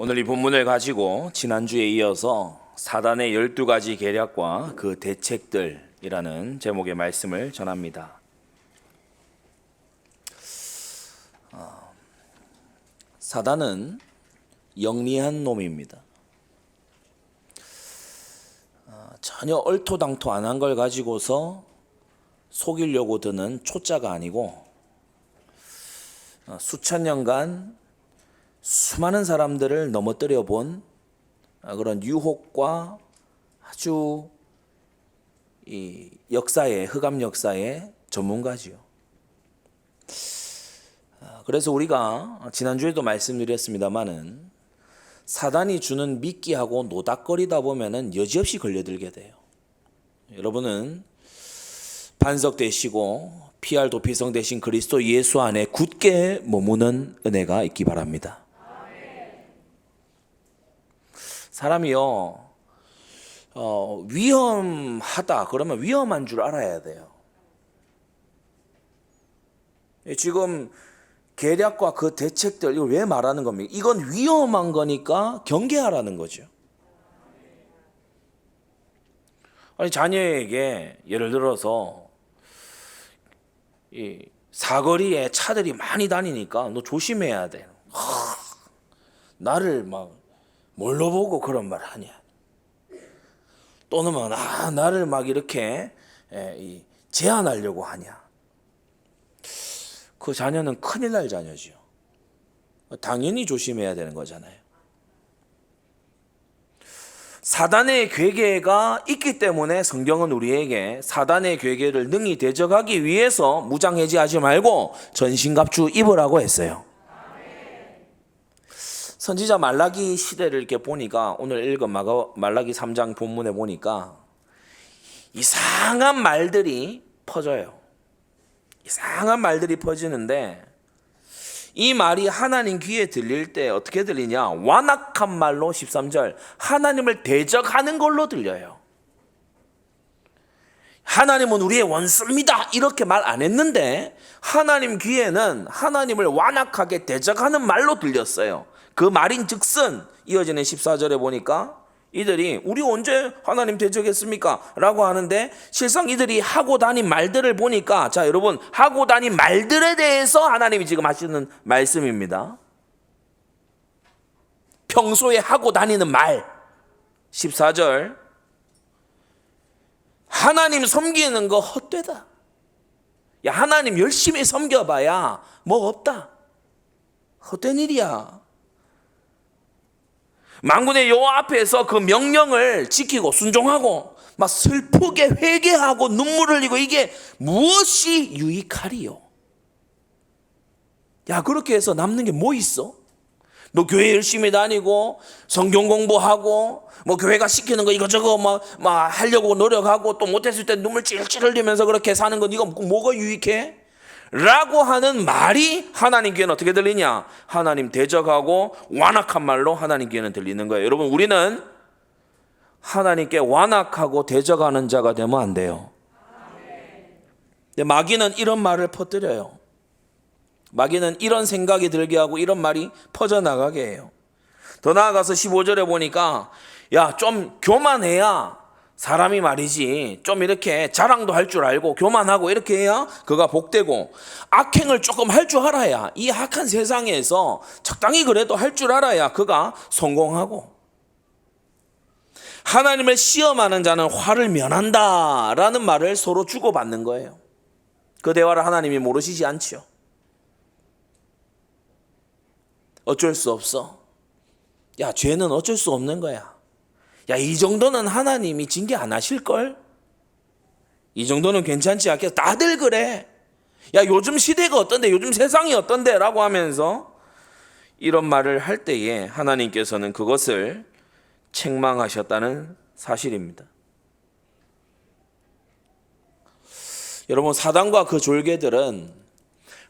오늘 이 본문을 가지고 지난주에 이어서 사단의 12가지 계략과 그 대책들이라는 제목의 말씀을 전합니다. 사단은 영리한 놈입니다. 전혀 얼토당토 안 한 걸 가지고서 속이려고 드는 초짜가 아니고 수천 년간 수많은 사람들을 넘어뜨려 본 그런 유혹과 아주 이 역사의 흑암 역사의 전문가지요. 그래서 우리가 지난주에도 말씀드렸습니다마는 사단이 주는 미끼하고 노닥거리다 보면은 여지없이 걸려들게 돼요. 여러분은 반석 되시고 PR 도피성 되신 그리스도 예수 안에 굳게 머무는 은혜가 있기 바랍니다. 사람이요, 위험하다 그러면 위험한 줄 알아야 돼요. 지금 계략과 그 대책들 이걸 왜 말하는 겁니까? 이건 위험한 거니까 경계하라는 거죠. 아니 자녀에게 예를 들어서 이 사거리에 차들이 많이 다니니까 너 조심해야 돼. 나를 막 뭘로 보고 그런 말 하냐? 또는 나를 막 이렇게 제한하려고 하냐? 그 자녀는 큰일 날 자녀죠. 당연히 조심해야 되는 거잖아요. 사단의 괴계가 있기 때문에 성경은 우리에게 사단의 괴계를 능히 대적하기 위해서 무장해제하지 말고 전신갑주 입으라고 했어요. 선지자 말라기 시대를 이렇게 보니까 오늘 읽은 말라기 3장 본문에 보니까 이상한 말들이 퍼져요. 이상한 말들이 퍼지는데 이 말이 하나님 귀에 들릴 때 어떻게 들리냐? 완악한 말로 13절 하나님을 대적하는 걸로 들려요. 하나님은 우리의 원수입니다 이렇게 말 안 했는데 하나님 귀에는 하나님을 완악하게 대적하는 말로 들렸어요. 그 말인 즉슨 이어지는 14절에 보니까 이들이 우리 언제 하나님 대적했습니까? 라고 하는데 실상 이들이 하고 다닌 말들을 보니까 자 여러분 하고 다닌 말들에 대해서 하나님이 지금 하시는 말씀입니다. 평소에 하고 다니는 말 14절 하나님 섬기는 거 헛되다. 야 하나님 열심히 섬겨봐야 뭐 없다. 헛된 일이야. 만군의 여호와 앞에서 그 명령을 지키고 순종하고 막 슬프게 회개하고 눈물을 흘리고 이게 무엇이 유익하리요? 야 그렇게 해서 남는 게 뭐 있어? 너 교회 열심히 다니고 성경 공부하고 뭐 교회가 시키는 거 이거저거 막 하려고 노력하고 또 못했을 때 눈물 찔찔 흘리면서 그렇게 사는 건 이거 뭐가 유익해? 라고 하는 말이 하나님 귀에는 어떻게 들리냐? 하나님 대적하고 완악한 말로 하나님 귀에는 들리는 거예요. 여러분 우리는 하나님께 완악하고 대적하는 자가 되면 안 돼요. 근데 마귀는 이런 말을 퍼뜨려요. 마귀는 이런 생각이 들게 하고 이런 말이 퍼져나가게 해요. 더 나아가서 15절에 보니까 야 좀 교만해야 사람이 말이지 좀 이렇게 자랑도 할 줄 알고 교만하고 이렇게 해야 그가 복되고 악행을 조금 할 줄 알아야 이 악한 세상에서 적당히 그래도 할 줄 알아야 그가 성공하고 하나님을 시험하는 자는 화를 면한다라는 말을 서로 주고받는 거예요. 그 대화를 하나님이 모르시지 않지요. 어쩔 수 없어. 야 죄는 어쩔 수 없는 거야. 야, 이 정도는 하나님이 징계 안 하실걸? 이 정도는 괜찮지 않겠어? 다들 그래. 야, 요즘 시대가 어떤데? 요즘 세상이 어떤데? 라고 하면서 이런 말을 할 때에 하나님께서는 그것을 책망하셨다는 사실입니다. 여러분, 사단과 그 졸개들은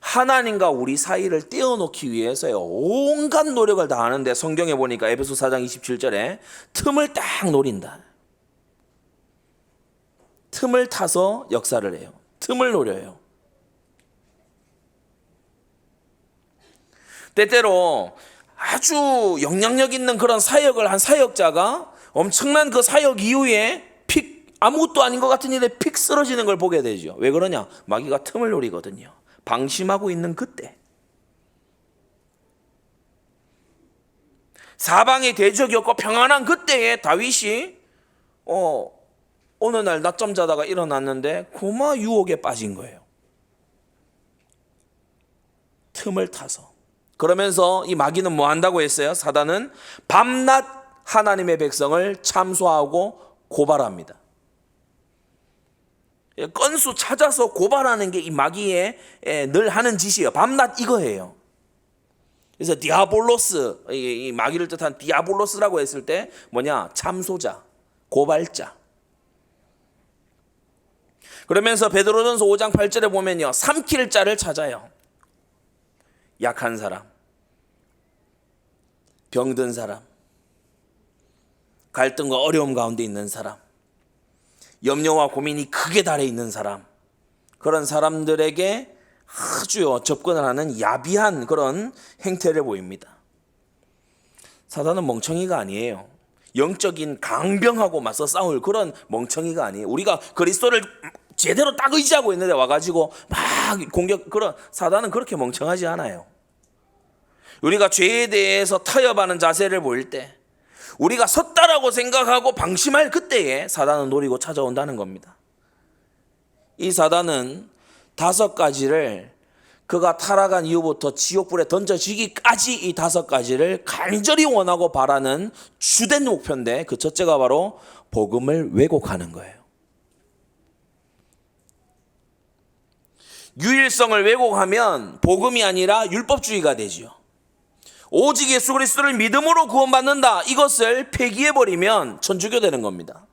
하나님과 우리 사이를 떼어놓기 위해서요 온갖 노력을 다하는데 성경에 보니까 에베소 4장 27절에 틈을 딱 노린다. 틈을 타서 역사를 해요. 틈을 노려요. 때때로 아주 영향력 있는 그런 사역을 한 사역자가 엄청난 그 사역 이후에 픽 아무것도 아닌 것 같은 일에 픽 쓰러지는 걸 보게 되죠. 왜 그러냐? 마귀가 틈을 노리거든요. 방심하고 있는 그때, 사방에 대적이 없고 평안한 그때에 다윗이 어느 날 낮잠 자다가 일어났는데 고마 유혹에 빠진 거예요. 틈을 타서. 그러면서 이 마귀는 뭐 한다고 했어요? 사단은 밤낮 하나님의 백성을 참소하고 고발합니다. 건수 찾아서 고발하는 게 이 마귀의 늘 하는 짓이에요. 밤낮 이거예요. 그래서 디아볼로스, 이 마귀를 뜻한 디아볼로스라고 했을 때 뭐냐? 참소자, 고발자. 그러면서 베드로전서 5장 8절에 보면요, 삼킬 자를 찾아요. 약한 사람, 병든 사람, 갈등과 어려움 가운데 있는 사람, 염려와 고민이 크게 달해 있는 사람, 그런 사람들에게 아주 접근을 하는 야비한 그런 행태를 보입니다. 사단은 멍청이가 아니에요. 영적인 강병하고 맞서 싸울 그런 멍청이가 아니에요. 우리가 그리스도를 제대로 딱 의지하고 있는데 와가지고 막 공격, 그런 사단은 그렇게 멍청하지 않아요. 우리가 죄에 대해서 타협하는 자세를 보일 때, 우리가 섰다라고 생각하고 방심할 그때에 사단은 노리고 찾아온다는 겁니다. 이 사단은 5가지를 그가 타락한 이후부터 지옥불에 던져지기까지 이 5가지를 간절히 원하고 바라는 주된 목표인데, 그 첫째가 바로 복음을 왜곡하는 거예요. 유일성을 왜곡하면 복음이 아니라 율법주의가 되지요. 오직 예수 그리스도를 믿음으로 구원받는다, 이것을 폐기해버리면 천주교 되는 겁니다.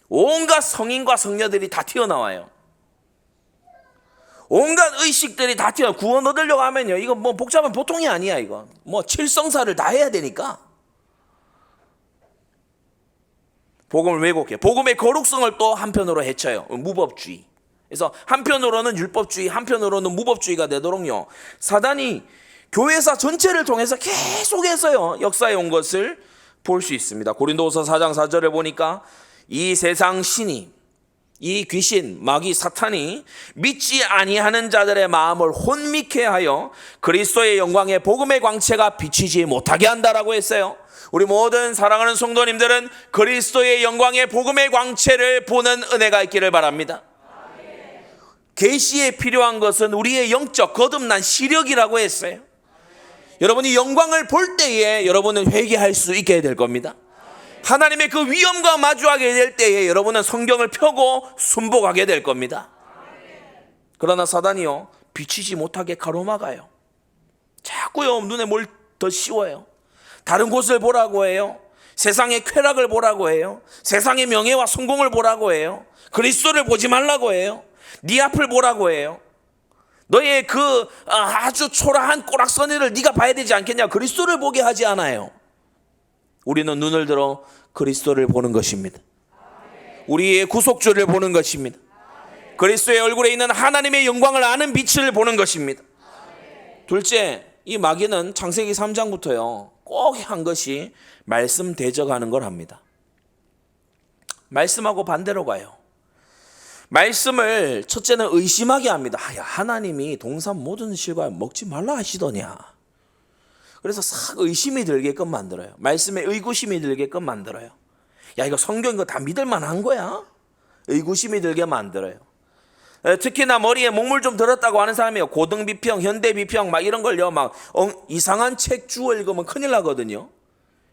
온갖 성인과 성녀들이 다 튀어나와요. 온갖 의식들이 다 튀어. 구원 얻으려고 하면요, 이거 뭐 복잡한 보통이 아니야. 이거 뭐 칠성사를 다 해야 되니까. 복음을 왜곡해. 복음의 거룩성을 또 한편으로 해쳐요. 무법주의. 그래서 한편으로는 율법주의, 한편으로는 무법주의가 되도록요, 사단이 교회사 전체를 통해서 계속해서요 역사해 온 것을 볼 수 있습니다. 고린도후서 4장 4절에 보니까 이 세상 신이, 이 귀신, 마귀, 사탄이 믿지 아니하는 자들의 마음을 혼미케 하여 그리스도의 영광의 복음의 광채가 비치지 못하게 한다라고 했어요. 우리 모든 사랑하는 성도님들은 그리스도의 영광의 복음의 광채를 보는 은혜가 있기를 바랍니다. 계시에 필요한 것은 우리의 영적 거듭난 시력이라고 했어요. 여러분이 영광을 볼 때에 여러분은 회개할 수 있게 될 겁니다. 하나님의 그 위엄과 마주하게 될 때에 여러분은 성경을 펴고 순복하게 될 겁니다. 그러나 사단이요, 비치지 못하게 가로막아요. 자꾸요 눈에 뭘 더 씌워요. 다른 곳을 보라고 해요. 세상의 쾌락을 보라고 해요. 세상의 명예와 성공을 보라고 해요. 그리스도를 보지 말라고 해요. 네 앞을 보라고 해요. 너의 그 아주 초라한 꼬락서니를 네가 봐야 되지 않겠냐. 그리스도를 보게 하지 않아요. 우리는 눈을 들어 그리스도를 보는 것입니다. 우리의 구속주를 보는 것입니다. 그리스도의 얼굴에 있는 하나님의 영광을 아는 빛을 보는 것입니다. 둘째, 이 마귀는 창세기 3장부터요 꼭 한 것이 말씀 대적하는 걸 합니다. 말씀하고 반대로 가요. 말씀을 첫째는 의심하게 합니다. 하나님이 동산 모든 실과 먹지 말라 하시더냐. 그래서 싹 의심이 들게끔 만들어요. 말씀에 의구심이 들게끔 만들어요. 야, 이거 성경 이거 다 믿을 만한 거야? 의구심이 들게 만들어요. 특히나 머리에 목물 좀 들었다고 하는 사람이요, 고등비평, 현대비평 막 이런 걸요 막 이상한 책 주워 읽으면 큰일 나거든요.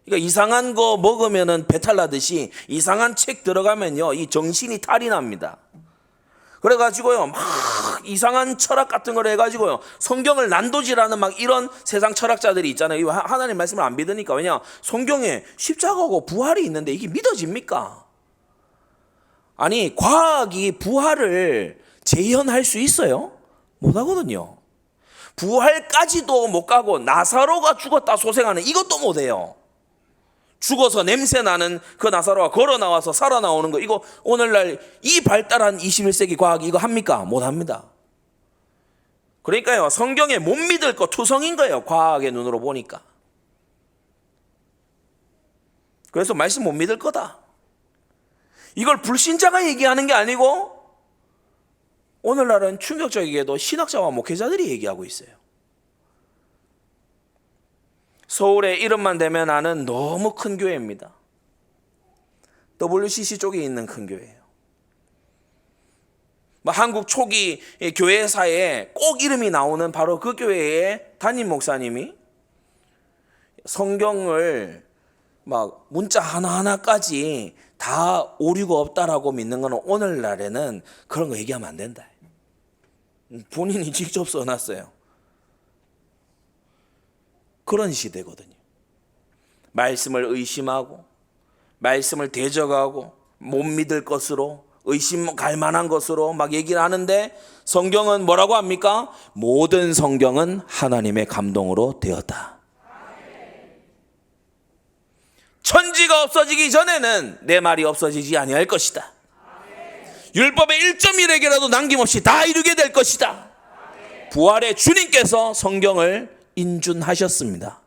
그러니까 이상한 거 먹으면은 배탈 나듯이 이상한 책 들어가면요 이 정신이 탈이 납니다. 그래가지고요 막 이상한 철학 같은 걸 해가지고요 성경을 난도질하는 막 이런 세상 철학자들이 있잖아요. 하나님 말씀을 안 믿으니까. 왜냐, 성경에 십자가하고 부활이 있는데 이게 믿어집니까? 아니, 과학이 부활을 재현할 수 있어요? 못하거든요. 부활까지도 못 가고 나사로가 죽었다 소생하는 이것도 못해요. 죽어서 냄새나는 그 나사로가 걸어 나와서 살아나오는 거, 이거 오늘날 이 발달한 21세기 과학이 이거 합니까? 못합니다. 그러니까요, 성경에 못 믿을 거 투성인 거예요. 과학의 눈으로 보니까. 그래서 말씀 못 믿을 거다. 이걸 불신자가 얘기하는 게 아니고 오늘날은 충격적이게도 신학자와 목회자들이 얘기하고 있어요. 서울에 이름만 대면 아는 너무 큰 교회입니다. WCC 쪽에 있는 큰 교회예요. 한국 초기 교회사에 꼭 이름이 나오는 바로 그 교회의 담임 목사님이 성경을 막 문자 하나하나까지 다 오류가 없다라고 믿는 거는 오늘날에는 그런 거 얘기하면 안 된다. 본인이 직접 써놨어요. 그런 시대거든요. 말씀을 의심하고 말씀을 대적하고 못 믿을 것으로 의심 갈 만한 것으로 막 얘기를 하는데 성경은 뭐라고 합니까? 모든 성경은 하나님의 감동으로 되었다. 천지가 없어지기 전에는 내 말이 없어지지 아니할 것이다. 율법의 1.1에게라도 남김없이 다 이루게 될 것이다. 부활의 주님께서 성경을 인준하셨습니다.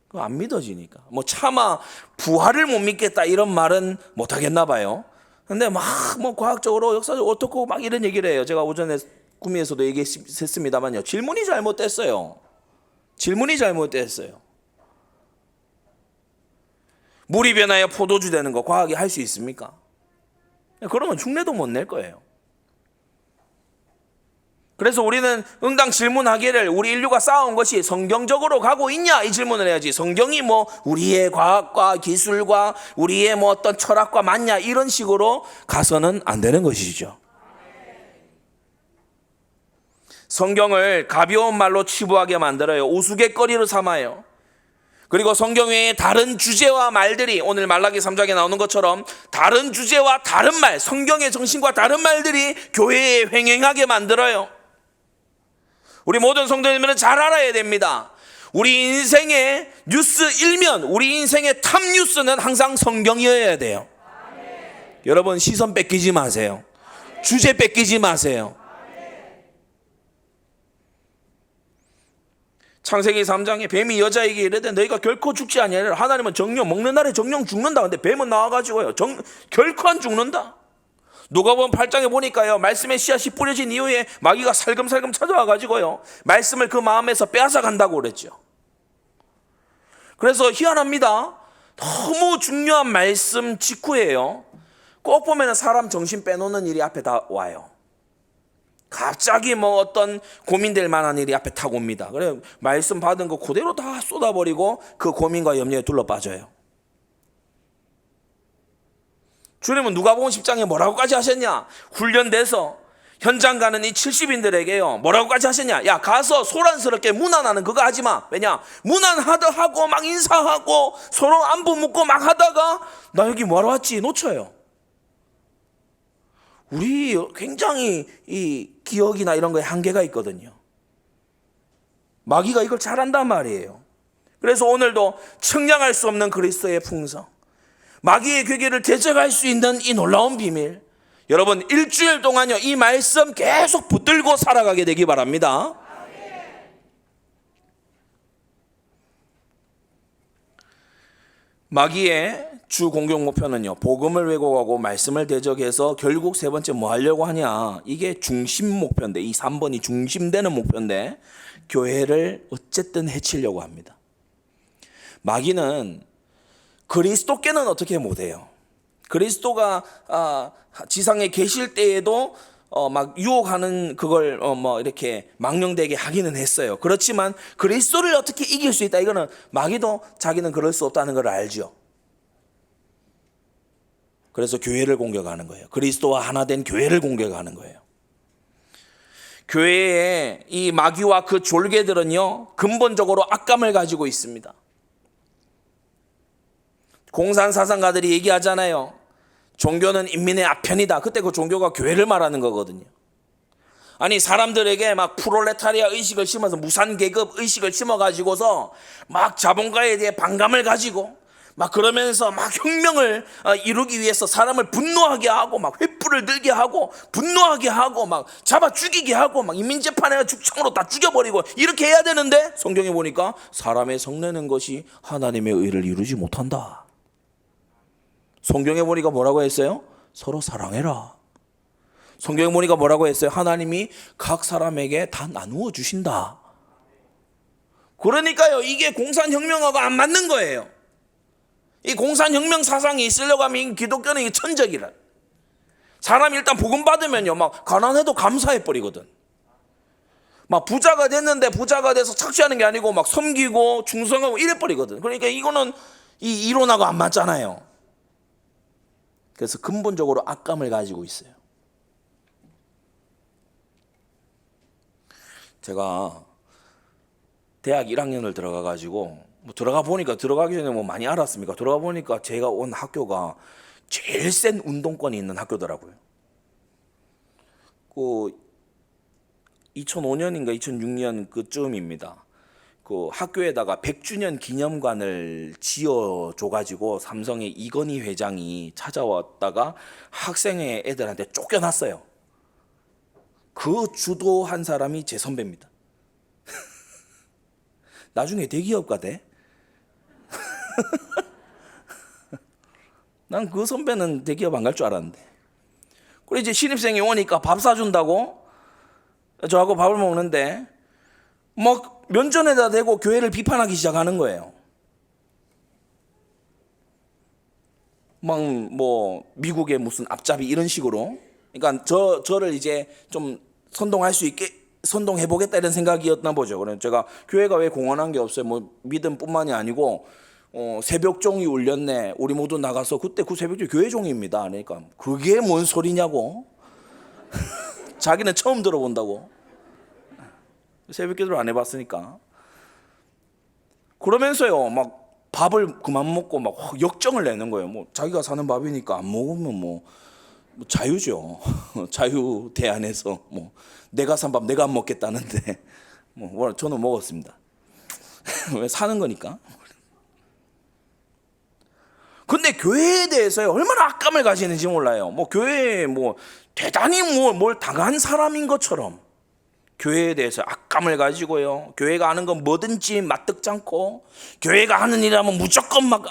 그거 안 믿어지니까. 뭐 차마 부활을 못 믿겠다 이런 말은 못 하겠나 봐요. 근데 막 뭐 과학적으로 역사적으로 어떻고 막 이런 얘기를 해요. 제가 오전에 구미에서도 얘기했습니다만요. 질문이 잘못됐어요. 질문이 잘못됐어요. 물이 변하여 포도주 되는 거 과학이 할 수 있습니까? 그러면 흉내도 못 낼 거예요. 그래서 우리는 응당 질문하기를 우리 인류가 쌓아온 것이 성경적으로 가고 있냐 이 질문을 해야지, 성경이 뭐 우리의 과학과 기술과 우리의 뭐 어떤 철학과 맞냐 이런 식으로 가서는 안 되는 것이죠. 성경을 가벼운 말로 치부하게 만들어요. 우스갯거리로 삼아요. 그리고 성경 외에 다른 주제와 말들이 오늘 말라기 3장에 나오는 것처럼 다른 주제와 다른 말, 성경의 정신과 다른 말들이 교회에 횡행하게 만들어요. 우리 모든 성도님들은 잘 알아야 됩니다. 우리 인생의 뉴스 일면, 우리 인생의 탑 뉴스는 항상 성경이어야 돼요. 여러분 시선 뺏기지 마세요. 주제 뺏기지 마세요. 창세기 3장에 뱀이 여자에게 이르되 너희가 결코 죽지 아니하리라. 하나님은 정령 먹는 날에 정령 죽는다. 근데 뱀은 나와가지고요 결코 안 죽는다. 누가복음 8장에 보니까요 말씀의 씨앗이 뿌려진 이후에 마귀가 살금살금 찾아와가지고요 말씀을 그 마음에서 빼앗아 간다고 그랬죠. 그래서 희한합니다. 너무 중요한 말씀 직후에요 꼭 보면 사람 정신 빼놓는 일이 앞에 다 와요. 갑자기 뭐 어떤 고민될 만한 일이 앞에 타고 옵니다. 그래 말씀 받은 거 그대로 다 쏟아버리고 그 고민과 염려에 둘러 빠져요. 주님은 누가복음 10장에 뭐라고까지 하셨냐? 훈련돼서 현장 가는 이 70인들에게요 뭐라고까지 하셨냐? 야 가서 소란스럽게 문안하는 그거 하지 마. 왜냐? 문안하다 하고 막 인사하고 서로 안부 묻고 막 하다가 나 여기 뭐하러 왔지? 놓쳐요. 우리 굉장히 이 기억이나 이런 거에 한계가 있거든요. 마귀가 이걸 잘한단 말이에요. 그래서 오늘도 측량할 수 없는 그리스도의 풍성, 마귀의 괴계를 대적할 수 있는 이 놀라운 비밀, 여러분 일주일 동안요 이 말씀 계속 붙들고 살아가게 되기 바랍니다. 마귀의 주 공격 목표는요 복음을 왜곡하고 말씀을 대적해서 결국 세 번째 뭐 하려고 하냐, 이게 중심 목표인데 이 3번이 중심되는 목표인데 교회를 어쨌든 해치려고 합니다. 마귀는 그리스도께는 어떻게 못해요. 그리스도가 지상에 계실 때에도 막 유혹하는 그걸 뭐 이렇게 망령되게 하기는 했어요. 그렇지만 그리스도를 어떻게 이길 수 있다, 이거는 마귀도 자기는 그럴 수 없다는 걸 알죠. 그래서 교회를 공격하는 거예요. 그리스도와 하나 된 교회를 공격하는 거예요. 교회에 이 마귀와 그 졸개들은요 근본적으로 악감을 가지고 있습니다. 공산사상가들이 얘기하잖아요. 종교는 인민의 아편이다. 그때 그 종교가 교회를 말하는 거거든요. 아니 사람들에게 막 프롤레타리아 의식을 심어서 무산계급 의식을 심어가지고서 막 자본가에 대해 반감을 가지고 막 그러면서 막 혁명을 이루기 위해서 사람을 분노하게 하고 막 횃불을 들게 하고 분노하게 하고 막 잡아 죽이게 하고 막 인민재판에 죽창으로 다 죽여버리고 이렇게 해야 되는데 성경에 보니까 사람의 성내는 것이 하나님의 의를 이루지 못한다. 성경에 보니까 뭐라고 했어요? 서로 사랑해라. 성경에 보니까 뭐라고 했어요? 하나님이 각 사람에게 다 나누어 주신다. 그러니까요, 이게 공산혁명하고 안 맞는 거예요. 이 공산혁명 사상이 있으려고 하면 기독교는 이 천적이라. 사람이 일단 복음 받으면요, 막 가난해도 감사해 버리거든. 막 부자가 됐는데 부자가 돼서 착취하는 게 아니고 막 섬기고 충성하고 이래 버리거든. 그러니까 이거는 이 이론하고 안 맞잖아요. 그래서 근본적으로 악감을 가지고 있어요. 제가 대학 1학년을 들어가 가지고 들어가 보니까 들어가기 전에 뭐 많이 알았습니까? 들어가 보니까 제가 온 학교가 제일 센 운동권이 있는 학교더라고요. 그 2005년인가 2006년 그쯤입니다. 그 학교에다가 100주년 기념관을 지어줘 가지고 삼성의 이건희 회장이 찾아왔다가 학생회 애들한테 쫓겨났어요. 그 주도한 사람이 제 선배입니다. 나중에 대기업가 돼? 난 그 선배는 대기업 안 갈 줄 알았는데. 그리고 이제 신입생이 오니까 밥 사준다고 저하고 밥을 먹는데 막 면전에다 대고 교회를 비판하기 시작하는 거예요. 막 뭐 미국의 무슨 앞잡이 이런 식으로. 그러니까 저를 이제 좀 선동할 수 있게 선동해 보겠다 이런 생각이었나 보죠. 그래서 제가 교회가 왜 공헌한 게 없어요. 뭐 믿음뿐만이 아니고 새벽종이 울렸네. 우리 모두 나가서 그때 그 새벽종이 교회종입니다. 그러니까 그게 뭔 소리냐고. 자기는 처음 들어본다고. 새벽기도를 안 해봤으니까. 그러면서요, 막 밥을 그만 먹고 막 역정을 내는 거예요. 뭐 자기가 사는 밥이니까 안 먹으면 뭐 자유죠. 자유 대안에서 뭐 내가 산 밥 내가 안 먹겠다는데 뭐 저는 먹었습니다. 왜 사는 거니까. 근데 교회에 대해서 얼마나 악감을 가지는지 몰라요. 뭐 교회에 뭐 대단히 뭘 당한 사람인 것처럼 교회에 대해서 악감을 가지고요. 교회가 하는 건 뭐든지 맞듣지 않고 교회가 하는 일이라면 무조건 막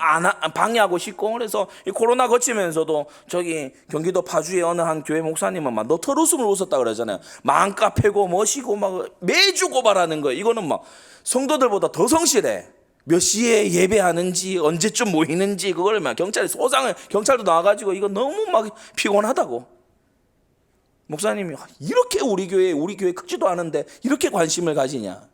방해하고 싶고. 그래서 이 코로나 거치면서도 저기 경기도 파주의 어느 한 교회 목사님은 막 너털웃음을 웃었다 그러잖아요. 맘카 패고 멋이고 막 매주 고발하는 거예요. 이거는 막 성도들보다 더 성실해. 몇 시에 예배하는지 언제쯤 모이는지 그걸 막 경찰도 나와가지고 이거 너무 막 피곤하다고. 목사님이 이렇게 우리 교회 크지도 않은데 이렇게 관심을 가지냐?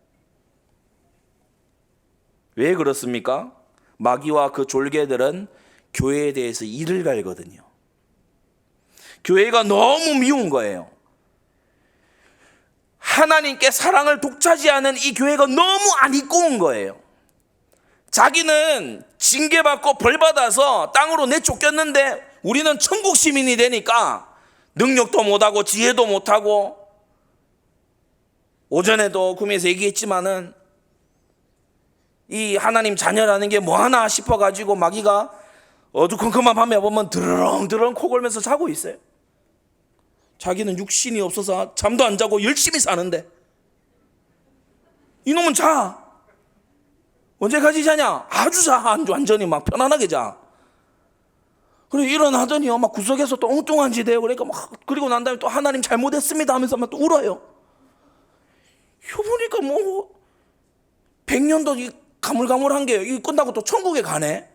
왜 그렇습니까? 마귀와 그 졸개들은 교회에 대해서 이를 갈거든요. 교회가 너무 미운 거예요. 하나님께 사랑을 독차지하는 이 교회가 너무 안 입고 온 거예요. 자기는 징계받고 벌받아서 땅으로 내쫓겼는데 우리는 천국 시민이 되니까 능력도 못하고 지혜도 못하고, 오전에도 구미에서 얘기했지만은 이 하나님 자녀라는 게 뭐하나 싶어가지고 마귀가 어두컴컴한 밤에 보면 드렁드렁 코 골면서 자고 있어요. 자기는 육신이 없어서 잠도 안 자고 열심히 사는데 이놈은 자. 언제까지 자냐? 아주 자. 완전히 막 편안하게 자. 그리고 일어나더니요, 막 구석에서 또 엉뚱한 짓 해요. 그러니까 막, 그리고 난 다음에 또 하나님 잘못했습니다 하면서 막 또 울어요. 이거 보니까 뭐, 100년도 이 가물가물한 게, 이 끝나고 또 천국에 가네?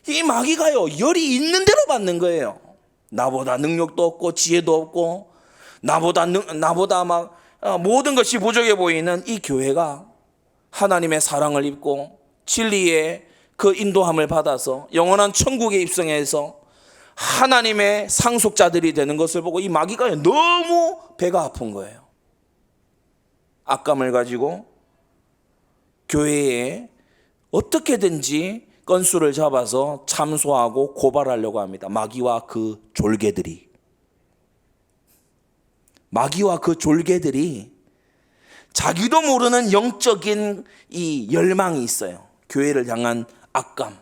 이 마귀가요, 열이 있는 대로 받는 거예요. 나보다 능력도 없고, 지혜도 없고, 나보다 막, 모든 것이 부족해 보이는 이 교회가 하나님의 사랑을 입고, 진리의 그 인도함을 받아서 영원한 천국에 입성해서 하나님의 상속자들이 되는 것을 보고 이 마귀가 너무 배가 아픈 거예요. 악감을 가지고 교회에 어떻게든지 건수를 잡아서 참소하고 고발하려고 합니다. 마귀와 그 졸개들이 자기도 모르는 영적인 이 열망이 있어요. 교회를 향한 악감.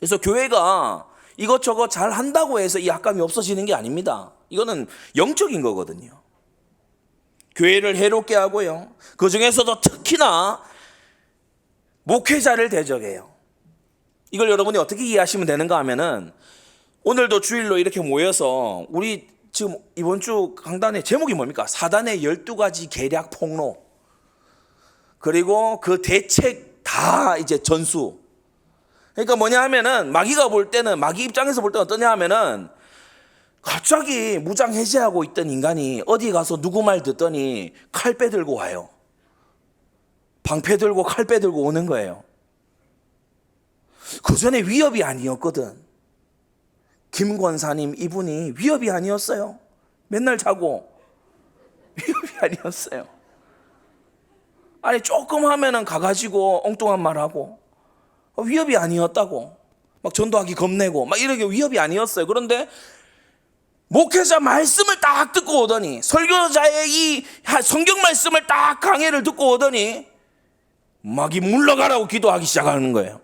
그래서 교회가 이것저것 잘 한다고 해서 이 악감이 없어지는 게 아닙니다. 이거는 영적인 거거든요. 교회를 해롭게 하고요. 그 중에서도 특히나 목회자를 대적해요. 이걸 여러분이 어떻게 이해하시면 되는가 하면은, 오늘도 주일로 이렇게 모여서 우리 지금 이번 주 강단의 제목이 뭡니까? 사단의 12가지 계략 폭로, 그리고 그 대책 다 이제 전수. 그러니까 뭐냐 하면은, 마귀가 볼 때는, 마귀 입장에서 볼 때는 어떠냐 하면은, 갑자기 무장 해제하고 있던 인간이 어디 가서 누구 말 듣더니 칼 빼들고 와요. 방패 들고 칼 빼들고 오는 거예요. 그 전에 위협이 아니었거든. 김 권사님 이분이 위협이 아니었어요. 맨날 자고 위협이 아니었어요. 아니 조금 하면은 가가지고 엉뚱한 말하고 위협이 아니었다고. 막 전도하기 겁내고 막 이렇게 위협이 아니었어요. 그런데 목회자 말씀을 딱 듣고 오더니, 설교자의 이 성경 말씀을 딱 강해를 듣고 오더니 막이 물러가라고 기도하기 시작하는 거예요.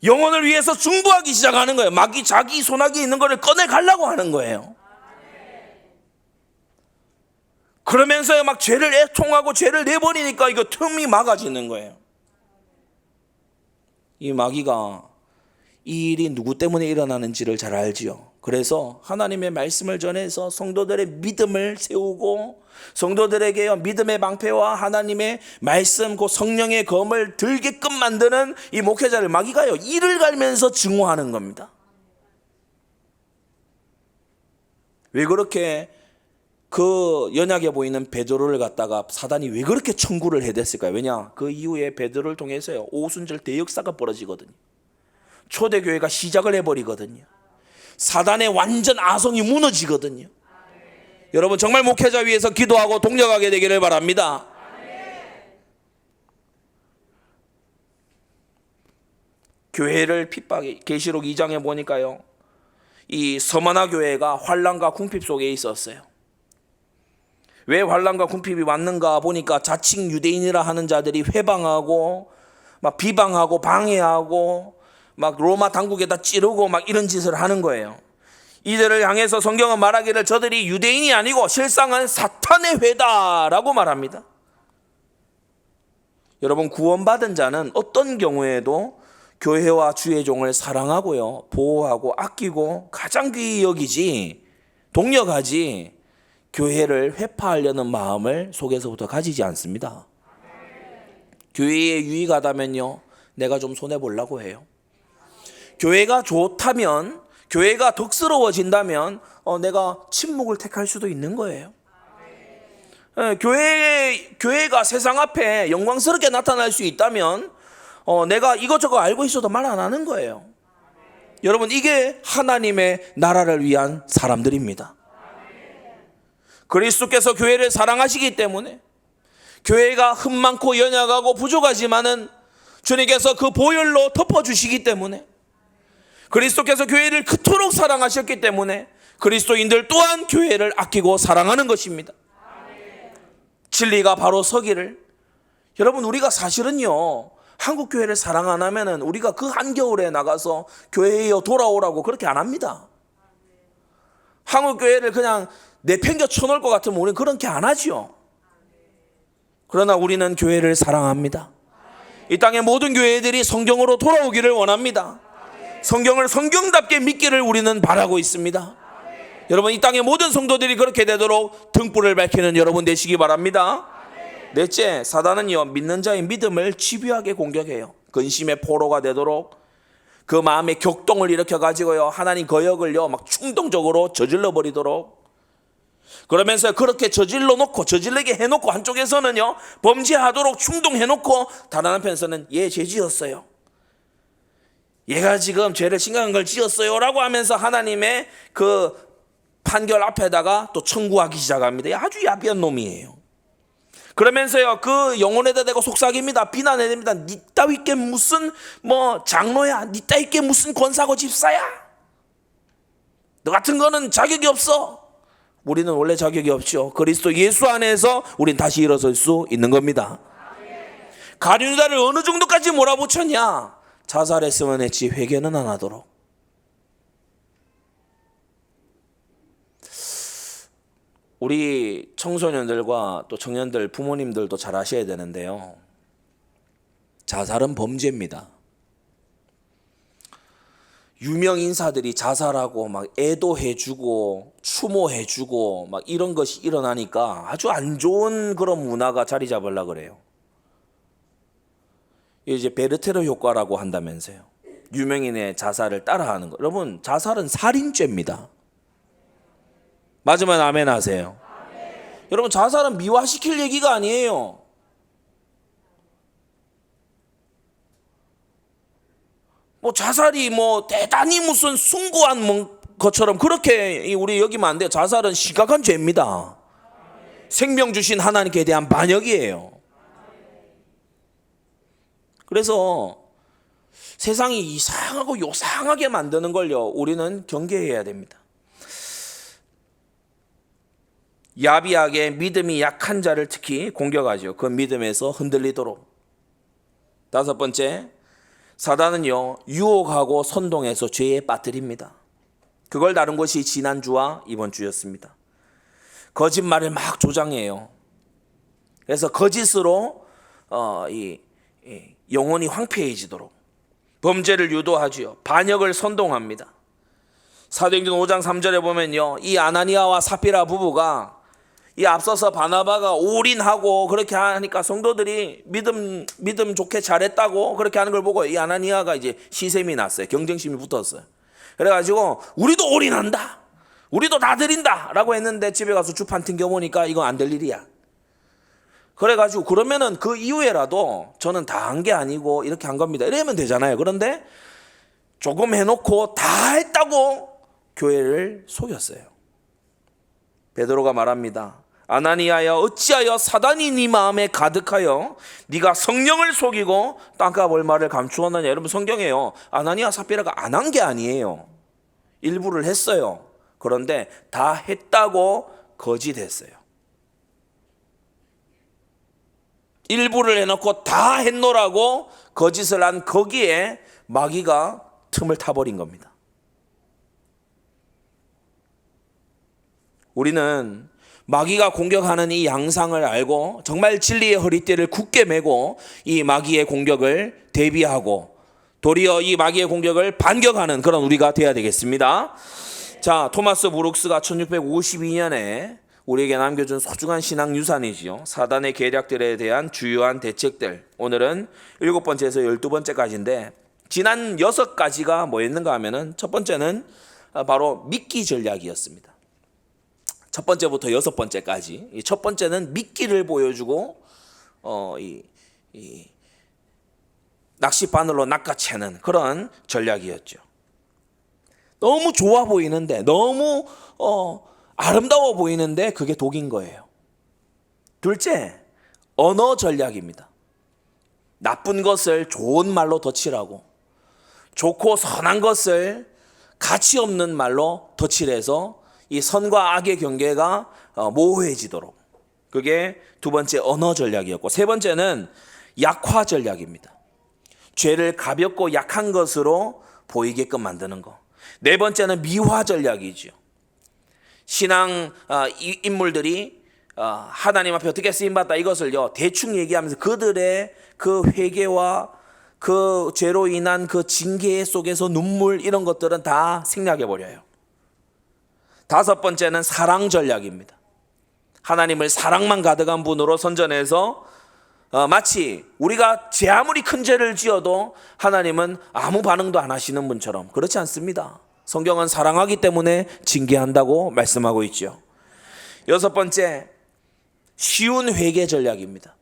영혼을 위해서 중보하기 시작하는 거예요. 막이 자기 손아귀에 있는 거를 꺼내가려고 하는 거예요. 그러면서 막 죄를 애통하고 죄를 내버리니까 이거 틈이 막아지는 거예요. 이 마귀가 이 일이 누구 때문에 일어나는지를 잘 알지요. 그래서 하나님의 말씀을 전해서 성도들의 믿음을 세우고, 성도들에게 믿음의 방패와 하나님의 말씀, 그 성령의 검을 들게끔 만드는 이 목회자를 마귀가요, 이를 갈면서 증오하는 겁니다. 왜 그렇게 그 연약해 보이는 베드로를 갖다가 사단이 왜 그렇게 청구를 해댔을까요? 왜냐, 그 이후에 베드로를 통해서요, 오순절 대역사가 벌어지거든요. 초대교회가 시작을 해버리거든요. 사단의 완전 아성이 무너지거든요. 여러분 정말 목회자 위해서 기도하고 동력하게 되기를 바랍니다. 교회를 핍박해, 계시록 2장에 보니까요, 이 서머나 교회가 환난과 궁핍 속에 있었어요. 왜 환난과 궁핍이 왔는가 보니까 자칭 유대인이라 하는 자들이 회방하고 막 비방하고 방해하고 막 로마 당국에다 찌르고 막 이런 짓을 하는 거예요. 이들을 향해서 성경은 말하기를 저들이 유대인이 아니고 실상은 사탄의 회다라고 말합니다. 여러분 구원받은 자는 어떤 경우에도 교회와 주의 종을 사랑하고요, 보호하고 아끼고 가장 귀히 여기지, 동력하지, 교회를 회파하려는 마음을 속에서부터 가지지 않습니다. 교회에 유익하다면요, 내가 좀 손해보려고 해요. 교회가 좋다면, 교회가 덕스러워진다면 내가 침묵을 택할 수도 있는 거예요. 교회가 세상 앞에 영광스럽게 나타날 수 있다면 내가 이것저것 알고 있어도 말 안 하는 거예요. 여러분 이게 하나님의 나라를 위한 사람들입니다. 그리스도께서 교회를 사랑하시기 때문에, 교회가 흠 많고 연약하고 부족하지만은 주님께서 그 보혈로 덮어주시기 때문에, 그리스도께서 교회를 그토록 사랑하셨기 때문에 그리스도인들 또한 교회를 아끼고 사랑하는 것입니다. 진리가 바로 서기를. 여러분 우리가 사실은요, 한국 교회를 사랑 안 하면은 우리가 그 한겨울에 나가서 교회에 돌아오라고 그렇게 안 합니다. 한국 교회를 그냥 내팽겨 쳐놓을 것 같으면 우리는 그렇게 안 하죠. 그러나 우리는 교회를 사랑합니다. 이 땅의 모든 교회들이 성경으로 돌아오기를 원합니다. 성경을 성경답게 믿기를 우리는 바라고 있습니다. 여러분 이 땅의 모든 성도들이 그렇게 되도록 등불을 밝히는 여러분 되시기 바랍니다. 넷째, 사단은요, 믿는 자의 믿음을 집요하게 공격해요. 근심의 포로가 되도록, 그 마음에 격동을 일으켜 가지고요, 하나님 거역을요 막 충동적으로 저질러 버리도록, 그러면서 그렇게 저질러게 해놓고 한쪽에서는요 범죄하도록 충동해놓고 다른 한편에서는 얘 죄 지었어요, 얘가 지금 죄를 심각한 걸 지었어요 라고 하면서 하나님의 그 판결 앞에다가 또 청구하기 시작합니다. 아주 야비한 놈이에요. 그러면서요 그 영혼에다 대고 속삭입니다. 비난해냅니다. 니 따위께 무슨 뭐 장로야, 니 따위께 무슨 권사고 집사야, 너 같은 거는 자격이 없어. 우리는 원래 자격이 없죠. 그리스도 예수 안에서 우린 다시 일어설 수 있는 겁니다. 가룟유다를 어느 정도까지 몰아붙였냐, 자살했으면 했지 회개는 안 하도록. 우리 청소년들과 또 청년들, 부모님들도 잘 아셔야 되는데요. 자살은 범죄입니다. 유명 인사들이 자살하고 막 애도해주고 추모해주고 막 이런 것이 일어나니까 아주 안 좋은 그런 문화가 자리 잡으려고 그래요. 이제 베르테르 효과라고 한다면서요. 유명인의 자살을 따라하는 거. 여러분, 자살은 살인죄입니다. 맞으면 아멘 하세요. 아멘. 여러분, 자살은 미화시킬 얘기가 아니에요. 뭐 자살이 뭐 대단히 무슨 숭고한 것처럼 그렇게 우리 여기면 안 돼요. 자살은 심각한 죄입니다. 생명 주신 하나님께 대한 반역이에요. 그래서 세상이 이상하고 요상하게 만드는 걸요, 우리는 경계해야 됩니다. 야비하게 믿음이 약한 자를 특히 공격하죠. 그 믿음에서 흔들리도록. 다섯 번째, 사단은요, 유혹하고 선동해서 죄에 빠뜨립니다. 그걸 다룬 것이 지난주와 이번 주였습니다. 거짓말을 막 조장해요. 그래서 거짓으로 영혼이 황폐해지도록 범죄를 유도하지요. 반역을 선동합니다. 사도행전 5장 3절에 보면요, 이 아나니아와 삽비라 부부가 이 앞서서 바나바가 올인하고 그렇게 하니까 성도들이 믿음 좋게 잘했다고 그렇게 하는 걸 보고 이 아나니아가 이제 시샘이 났어요. 경쟁심이 붙었어요. 그래가지고 우리도 올인한다, 우리도 다 드린다 라고 했는데 집에 가서 주판 튕겨보니까 이건 안 될 일이야. 그래가지고 그러면은 그 이후에라도 저는 다 한 게 아니고 이렇게 한 겁니다, 이러면 되잖아요. 그런데 조금 해놓고 다 했다고 교회를 속였어요. 베드로가 말합니다. 아나니아야, 어찌하여 사단이 네 마음에 가득하여 네가 성령을 속이고 땅값 얼마를 감추었느냐. 여러분, 성경에요, 아나니아 삽비라가 안 한 게 아니에요. 일부를 했어요. 그런데 다 했다고 거짓했어요. 일부를 해놓고 다 했노라고 거짓을 한 거기에 마귀가 틈을 타버린 겁니다. 우리는 마귀가 공격하는 이 양상을 알고 정말 진리의 허리띠를 굳게 메고 이 마귀의 공격을 대비하고 도리어 이 마귀의 공격을 반격하는 그런 우리가 되어야 되겠습니다. 자, 토마스 브룩스가 1652년에 우리에게 남겨준 소중한 신앙 유산이지요. 사단의 계략들에 대한 주요한 대책들. 오늘은 7번째에서 12번째까지인데 지난 6가지가 뭐였는가 하면은 첫 번째는 바로 미끼 전략이었습니다. 첫 번째부터 6번째까지. 첫 번째는 미끼를 보여주고 낚싯바늘로 낚아채는 그런 전략이었죠. 너무 좋아 보이는데, 너무 아름다워 보이는데 그게 독인 거예요. 둘째, 언어 전략입니다. 나쁜 것을 좋은 말로 덧칠하고 좋고 선한 것을 가치 없는 말로 덧칠해서 이 선과 악의 경계가 모호해지도록. 그게 두 번째 언어 전략이었고, 세 번째는 약화 전략입니다. 죄를 가볍고 약한 것으로 보이게끔 만드는 거. 네 번째는 미화 전략이죠. 신앙 인물들이 하나님 앞에 어떻게 쓰임받다 이것을요 대충 얘기하면서 그들의 그 회개와 그 죄로 인한 그 징계 속에서 눈물 이런 것들은 다 생략해버려요. 다섯 번째는 사랑 전략입니다. 하나님을 사랑만 가득한 분으로 선전해서 마치 우리가 제 아무리 큰 죄를 지어도 하나님은 아무 반응도 안 하시는 분처럼. 그렇지 않습니다. 성경은 사랑하기 때문에 징계한다고 말씀하고 있죠. 여섯 번째, 쉬운 회개 전략입니다.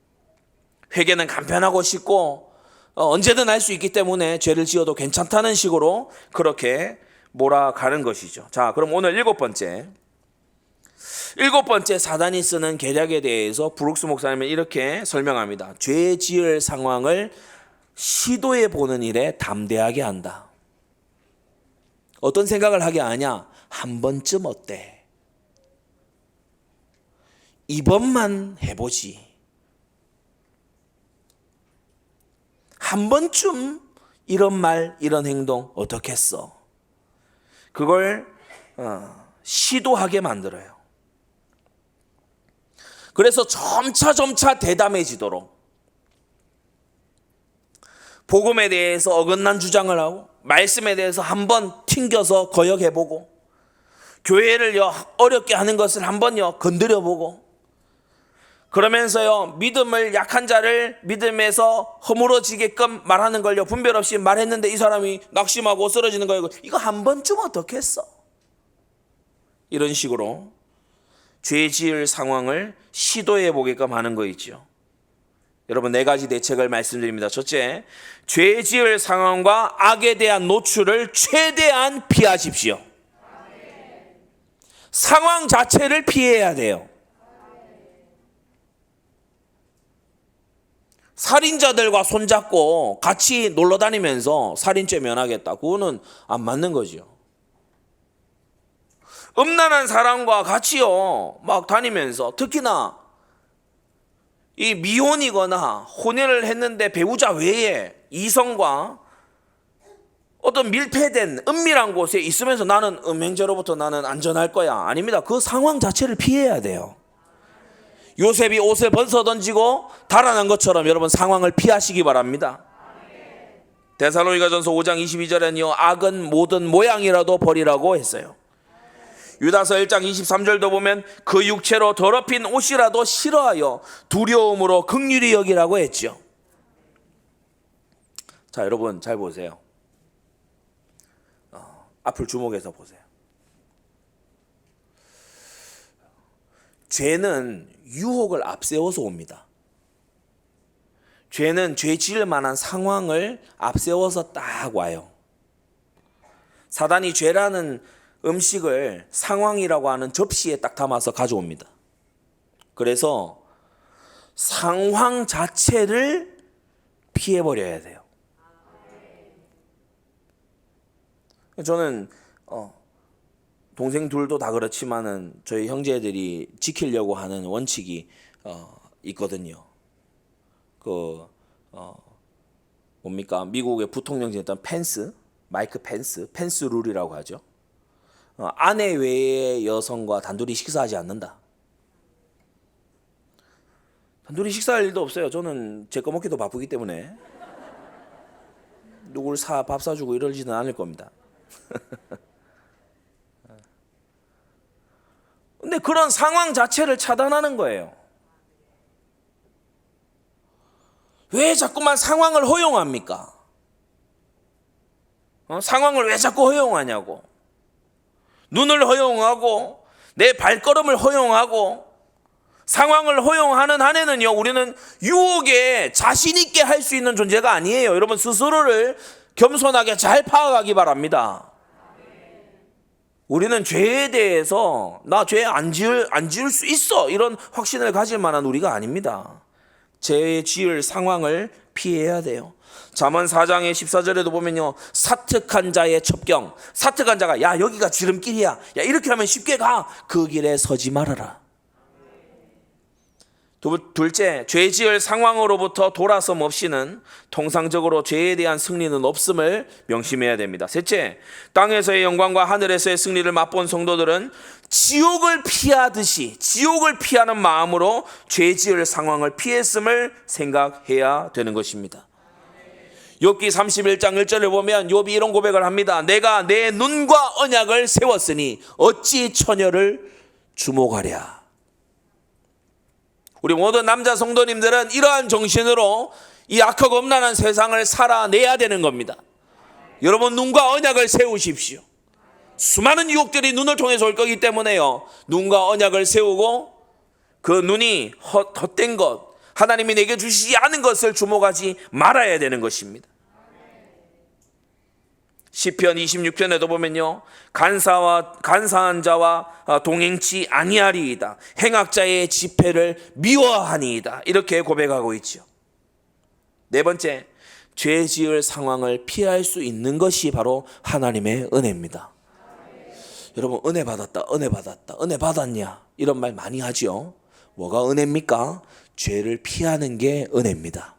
회개는 간편하고 쉽고 언제든 할 수 있기 때문에 죄를 지어도 괜찮다는 식으로 그렇게 몰아가는 것이죠. 자, 그럼 오늘 일곱 번째 사단이 쓰는 계략에 대해서 브룩스 목사님은 이렇게 설명합니다. 죄 지을 상황을 시도해 보는 일에 담대하게 한다. 어떤 생각을 하게 하냐? 한 번쯤 어때? 이번만 해보지. 한 번쯤 이런 말, 이런 행동 어떻게 했어? 그걸 시도하게 만들어요. 그래서 점차 대담해지도록 복음에 대해서 어긋난 주장을 하고 말씀에 대해서 한번 튕겨서 거역해보고 교회를요 어렵게 하는 것을 한번요 건드려보고 그러면서요 믿음을 약한 자를 믿음에서 허물어지게끔 말하는 걸요 분별 없이 말했는데 이 사람이 낙심하고 쓰러지는 거예요. 이거 한 번쯤 어떻게 했어? 이런 식으로 죄 지을 상황을 시도해 보게끔 하는 거 있죠. 여러분 네 가지 대책을 말씀드립니다. 첫째, 죄 지을 상황과 악에 대한 노출을 최대한 피하십시오. 상황 자체를 피해야 돼요. 살인자들과 손잡고 같이 놀러 다니면서 살인죄 면하겠다. 그거는 안 맞는 거죠. 음란한 사람과 같이요 막 다니면서 특히나 이 미혼이거나 혼인을 했는데 배우자 외에 이성과 어떤 밀폐된 은밀한 곳에 있으면서 나는 음행죄로부터 나는 안전할 거야. 아닙니다. 그 상황 자체를 피해야 돼요. 요셉이 옷을 벗어 던지고 달아난 것처럼 여러분 상황을 피하시기 바랍니다. 데살로니가전서 5장 22절에는요 악은 모든 모양이라도 버리라고 했어요. 유다서 1장 23절도 보면 그 육체로 더럽힌 옷이라도 싫어하여 두려움으로 긍휼히 여기라고 했죠. 자 여러분 잘 보세요. 앞을 주목해서 보세요. 죄는 유혹을 앞세워서 옵니다. 죄는 죄 지을 만한 상황을 앞세워서 딱 와요. 사단이 죄라는 음식을 상황이라고 하는 접시에 딱 담아서 가져옵니다. 그래서 상황 자체를 피해버려야 돼요. 저는 동생 둘도 다 그렇지만은 저희 형제들이 지키려고 하는 원칙이 있거든요. 뭡니까? 미국의 부통령이었던 펜스, 마이크 펜스 룰이라고 하죠. 아내 외의 여성과 단둘이 식사하지 않는다. 단둘이 식사할 일도 없어요. 저는 제 거 먹기도 바쁘기 때문에 누굴 밥 사주고 이러지는 않을 겁니다. 근데 그런 상황 자체를 차단하는 거예요. 왜 자꾸만 상황을 허용합니까? 상황을 왜 자꾸 허용하냐고. 눈을 허용하고 내 발걸음을 허용하고 상황을 허용하는 한에는요 우리는 유혹에 자신 있게 할 수 있는 존재가 아니에요. 여러분 스스로를 겸손하게 잘 파악하기 바랍니다. 우리는 죄에 대해서 나 죄 안 지을 수 있어 이런 확신을 가질 만한 우리가 아닙니다. 죄 지을 상황을 피해야 돼요. 잠언 4장의 14절에도 보면요 사특한 자의 첩경, 사특한 자가 야 여기가 지름길이야, 야 이렇게 하면 쉽게 가, 그 길에 서지 말아라. 둘째, 죄 지을 상황으로부터 돌아섬 없이는 통상적으로 죄에 대한 승리는 없음을 명심해야 됩니다. 셋째, 땅에서의 영광과 하늘에서의 승리를 맛본 성도들은 지옥을 피하듯이 지옥을 피하는 마음으로 죄 지을 상황을 피했음을 생각해야 되는 것입니다. 욥기 31장 1절을 보면 욥이 이런 고백을 합니다. 내가 내 눈과 언약을 세웠으니 어찌 처녀를 주목하랴. 우리 모든 남자 성도님들은 이러한 정신으로 이 악하고 음란한 세상을 살아내야 되는 겁니다. 여러분 눈과 언약을 세우십시오. 수많은 유혹들이 눈을 통해서 올 거기 때문에요 눈과 언약을 세우고 그 눈이 헛된 것, 하나님이 내게 주시지 않은 것을 주목하지 말아야 되는 것입니다. 시편 26편에도 보면요 간사한 자와 동행치 아니하리이다, 행악자의 집회를 미워하니이다, 이렇게 고백하고 있죠. 네 번째, 죄 지을 상황을 피할 수 있는 것이 바로 하나님의 은혜입니다. 여러분 은혜 받았다, 은혜 받았다, 은혜 받았냐 이런 말 많이 하죠. 뭐가 은혜입니까? 죄를 피하는 게 은혜입니다.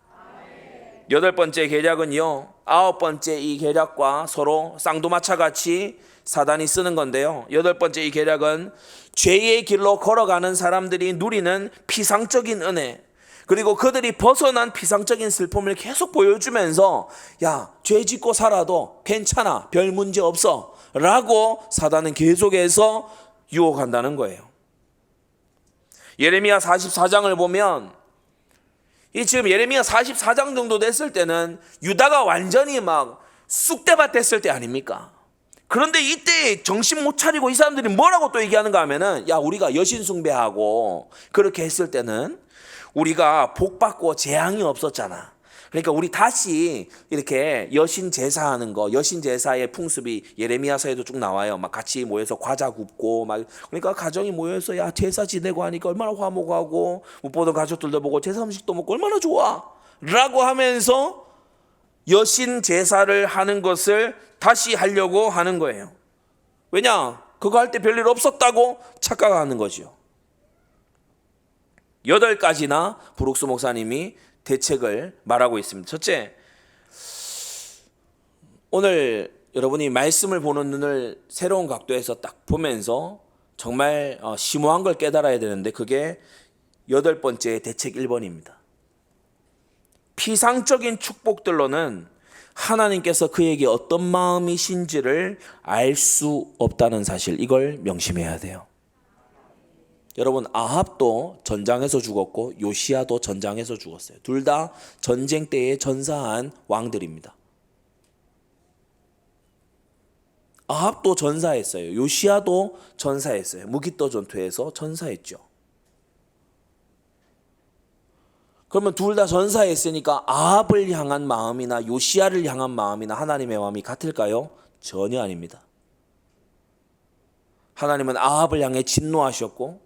여덟 번째 계략은요 9번째 이 계략과 서로 쌍두마차같이 사단이 쓰는 건데요. 8번째 이 계략은 죄의 길로 걸어가는 사람들이 누리는 피상적인 은혜, 그리고 그들이 벗어난 피상적인 슬픔을 계속 보여주면서 야, 죄 짓고 살아도 괜찮아, 별 문제 없어 라고 사단은 계속해서 유혹한다는 거예요. 예레미야 44장을 보면 이 지금 예레미야 44장 정도 됐을 때는 유다가 완전히 막 쑥대밭 됐을 때 아닙니까? 그런데 이때 정신 못 차리고 이 사람들이 뭐라고 또 얘기하는가 하면은 야, 우리가 여신 숭배하고 그렇게 했을 때는 우리가 복 받고 재앙이 없었잖아. 그러니까 우리 다시 이렇게 여신 제사하는 거, 여신 제사의 풍습이 예레미야서에도 쭉 나와요. 막 같이 모여서 과자 굽고 막, 그러니까 가정이 모여서 야, 제사 지내고 하니까 얼마나 화목하고 못 보던 가족들도 보고 제사 음식도 먹고 얼마나 좋아 라고 하면서 여신 제사를 하는 것을 다시 하려고 하는 거예요. 왜냐? 그거 할 때 별일 없었다고 착각하는 거죠. 8가지나 브룩스 목사님이 대책을 말하고 있습니다. 첫째, 오늘 여러분이 말씀을 보는 눈을 새로운 각도에서 딱 보면서 정말 심오한 걸 깨달아야 되는데 그게 8번째 대책 1번입니다. 피상적인 축복들로는 하나님께서 그에게 어떤 마음이신지를 알 수 없다는 사실, 이걸 명심해야 돼요. 여러분, 아합도 전장에서 죽었고 요시야도 전장에서 죽었어요. 둘 다 전쟁 때에 전사한 왕들입니다. 아합도 전사했어요. 요시야도 전사했어요. 무기떠 전투에서 전사했죠. 그러면 둘 다 전사했으니까 아합을 향한 마음이나 요시야를 향한 마음이나 하나님의 마음이 같을까요? 전혀 아닙니다. 하나님은 아합을 향해 진노하셨고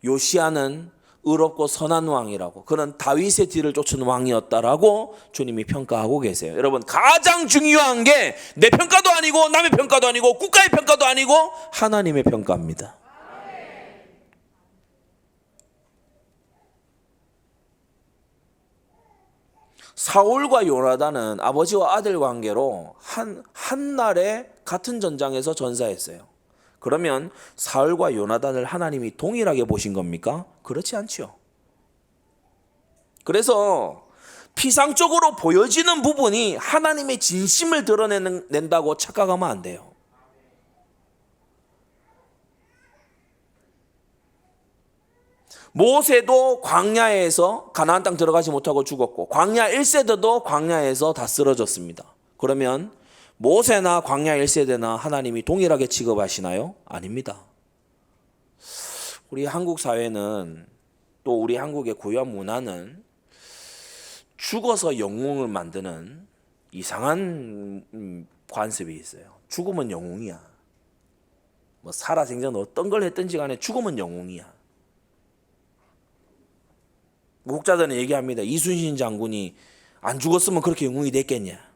요시야는 의롭고 선한 왕이라고, 그는 다윗의 뒤를 쫓은 왕이었다라고 주님이 평가하고 계세요. 여러분, 가장 중요한 게 내 평가도 아니고 남의 평가도 아니고 국가의 평가도 아니고 하나님의 평가입니다. 사울과 요나단은 아버지와 아들 관계로 한 날에 같은 전장에서 전사했어요. 그러면 사울과 요나단을 하나님이 동일하게 보신 겁니까? 그렇지 않죠. 그래서 피상적으로 보여지는 부분이 하나님의 진심을 드러낸다고 착각하면 안 돼요. 모세도 광야에서 가나안 땅 들어가지 못하고 죽었고 광야 1세대도 광야에서 다 쓰러졌습니다. 그러면 모세나 광야 1세대나 하나님이 동일하게 취급하시나요? 아닙니다. 우리 한국 사회는, 또 우리 한국의 고유한 문화는 죽어서 영웅을 만드는 이상한 관습이 있어요. 죽으면 영웅이야. 뭐 살아생전 어떤 걸 했든지 간에 죽으면 영웅이야. 목자들은 얘기합니다. 이순신 장군이 안 죽었으면 그렇게 영웅이 됐겠냐.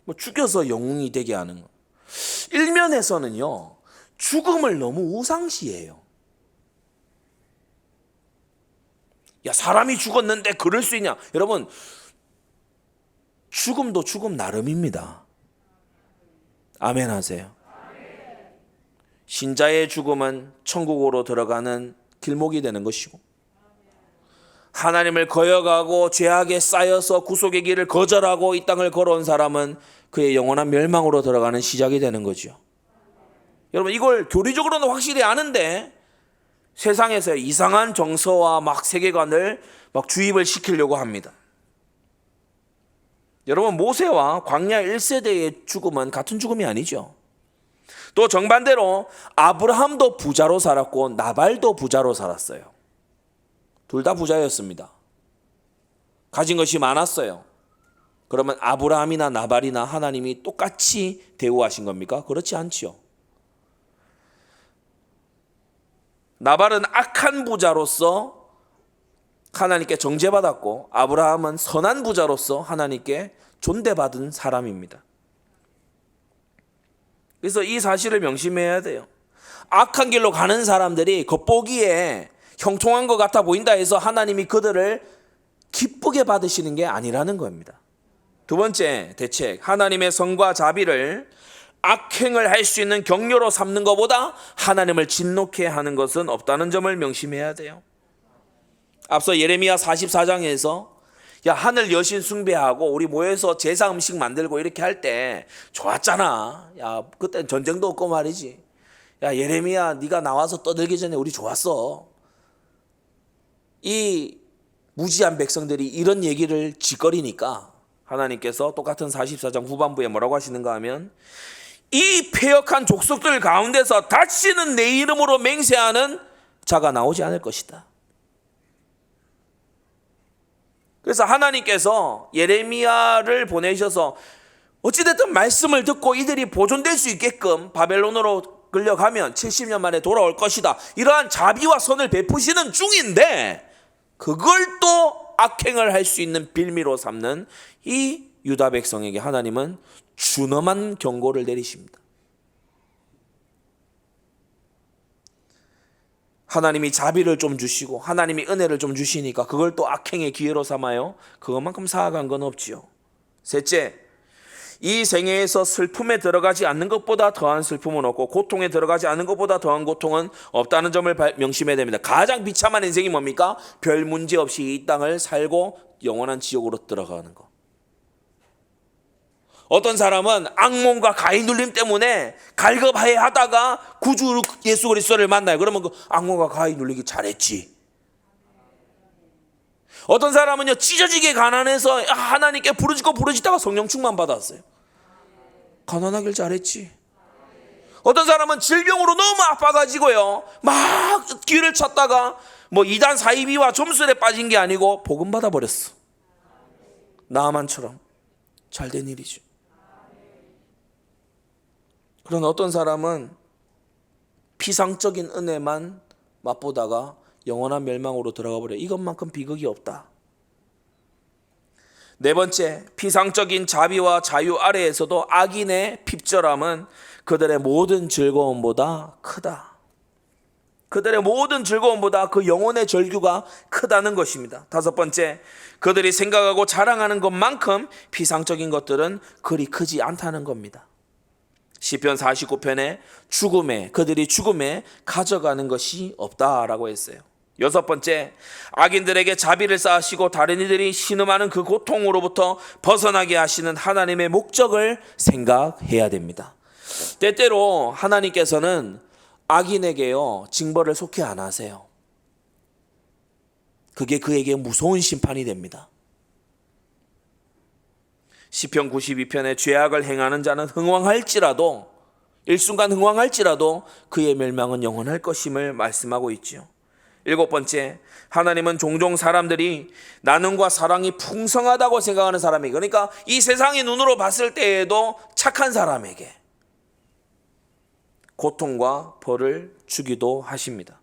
뭐 죽여서 영웅이 되게 하는 거. 일면에서는요, 죽음을 너무 우상시해요. 야, 사람이 죽었는데 그럴 수 있냐? 여러분, 죽음도 죽음 나름입니다. 아멘 하세요. 신자의 죽음은 천국으로 들어가는 길목이 되는 것이고, 하나님을 거역하고 죄악에 쌓여서 구속의 길을 거절하고 이 땅을 걸어온 사람은 그의 영원한 멸망으로 들어가는 시작이 되는 거죠. 여러분, 이걸 교리적으로는 확실히 아는데 세상에서 이상한 정서와 막 세계관을 막 주입을 시키려고 합니다. 여러분, 모세와 광야 1세대의 죽음은 같은 죽음이 아니죠. 또 정반대로 아브라함도 부자로 살았고 나발도 부자로 살았어요. 둘 다 부자였습니다. 가진 것이 많았어요. 그러면 아브라함이나 나발이나 하나님이 똑같이 대우하신 겁니까? 그렇지 않지요. 나발은 악한 부자로서 하나님께 정죄받았고 아브라함은 선한 부자로서 하나님께 존대받은 사람입니다. 그래서 이 사실을 명심해야 돼요. 악한 길로 가는 사람들이 겉보기에 형통한 것 같아 보인다 해서 하나님이 그들을 기쁘게 받으시는 게 아니라는 겁니다. 두 번째 대책, 하나님의 성과 자비를 악행을 할 수 있는 격려로 삼는 것보다 하나님을 진노케 하는 것은 없다는 점을 명심해야 돼요. 앞서 예레미야 44장에서 야, 하늘 여신 숭배하고 우리 모여서 제사 음식 만들고 이렇게 할 때 좋았잖아. 야, 그때 전쟁도 없고 말이지. 야, 예레미야, 네가 나와서 떠들기 전에 우리 좋았어. 이 무지한 백성들이 이런 얘기를 짓거리니까 하나님께서 똑같은 44장 후반부에 뭐라고 하시는가 하면 이 패역한 족속들 가운데서 다시는 내 이름으로 맹세하는 자가 나오지 않을 것이다. 그래서 하나님께서 예레미야를 보내셔서 어찌됐든 말씀을 듣고 이들이 보존될 수 있게끔 바벨론으로 끌려가면 70년 만에 돌아올 것이다. 이러한 자비와 선을 베푸시는 중인데 그걸 또 악행을 할 수 있는 빌미로 삼는 이 유다 백성에게 하나님은 준엄한 경고를 내리십니다. 하나님이 자비를 좀 주시고 하나님이 은혜를 좀 주시니까 그걸 또 악행의 기회로 삼아요. 그것만큼 사악한 건 없지요. 셋째, 이 생애에서 슬픔에 들어가지 않는 것보다 더한 슬픔은 없고 고통에 들어가지 않는 것보다 더한 고통은 없다는 점을 명심해야 됩니다. 가장 비참한 인생이 뭡니까? 별 문제 없이 이 땅을 살고 영원한 지옥으로 들어가는 것. 어떤 사람은 악몽과 가위 눌림 때문에 갈급해 하다가 구주 예수 그리스도를 만나요. 그러면 그 악몽과 가위 눌리기 잘했지. 어떤 사람은요, 찢어지게 가난해서 하나님께 부르짖다가 성령 충만 받았어요. 가난하길 잘했지. 어떤 사람은 질병으로 너무 아파가지고요, 막 길을 찾다가 뭐 이단 사이비와 점술에 빠진 게 아니고 복음 받아버렸어. 나아만처럼 잘된 일이죠. 그런 어떤 사람은 피상적인 은혜만 맛보다가 영원한 멸망으로 들어가 버려요. 이것만큼 비극이 없다. 네 번째, 피상적인 자비와 자유 아래에서도 악인의 핍절함은 그들의 모든 즐거움보다 크다. 그들의 모든 즐거움보다 그 영혼의 절규가 크다는 것입니다. 다섯 번째, 그들이 생각하고 자랑하는 것만큼 피상적인 것들은 그리 크지 않다는 겁니다. 시편 49편에 그들이 죽음에 가져가는 것이 없다라고 했어요. 여섯 번째, 악인들에게 자비를 쌓으시고 다른 이들이 신음하는 그 고통으로부터 벗어나게 하시는 하나님의 목적을 생각해야 됩니다. 때때로 하나님께서는 악인에게요, 징벌을 속히 안 하세요. 그게 그에게 무서운 심판이 됩니다. 시편 92편에 죄악을 행하는 자는 흥왕할지라도, 일순간 흥왕할지라도 그의 멸망은 영원할 것임을 말씀하고 있지요. 일곱 번째, 하나님은 종종 사람들이 나눔과 사랑이 풍성하다고 생각하는 사람에게, 그러니까 이 세상의 눈으로 봤을 때에도 착한 사람에게 고통과 벌을 주기도 하십니다.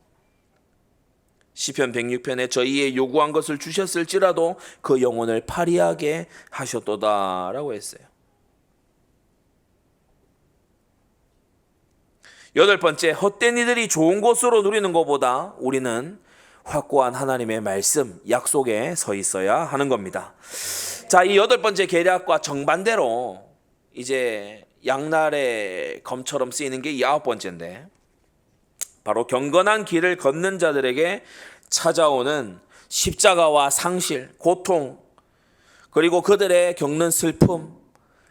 시편 106편에 저희의 요구한 것을 주셨을지라도 그 영혼을 파리하게 하셨도다라고 했어요. 여덟 번째, 헛된 이들이 좋은 곳으로 누리는 것보다 우리는 확고한 하나님의 말씀, 약속에 서 있어야 하는 겁니다. 자, 이 여덟 번째 계략과 정반대로 이제 양날의 검처럼 쓰이는 게 이 아홉 번째인데, 바로 경건한 길을 걷는 자들에게 찾아오는 십자가와 상실, 고통, 그리고 그들의 겪는 슬픔,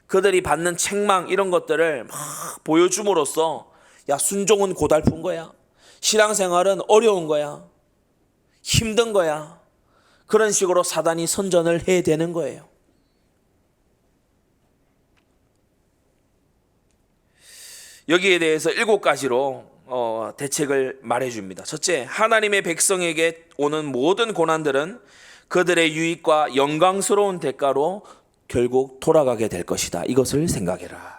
그들이 받는 책망, 이런 것들을 막 보여줌으로써 야, 순종은 고달픈 거야, 신앙생활은 어려운 거야, 힘든 거야, 그런 식으로 사단이 선전을 해대는 거예요. 여기에 대해서 7가지로 대책을 말해줍니다. 첫째, 하나님의 백성에게 오는 모든 고난들은 그들의 유익과 영광스러운 대가로 결국 돌아가게 될 것이다. 이것을 생각해라.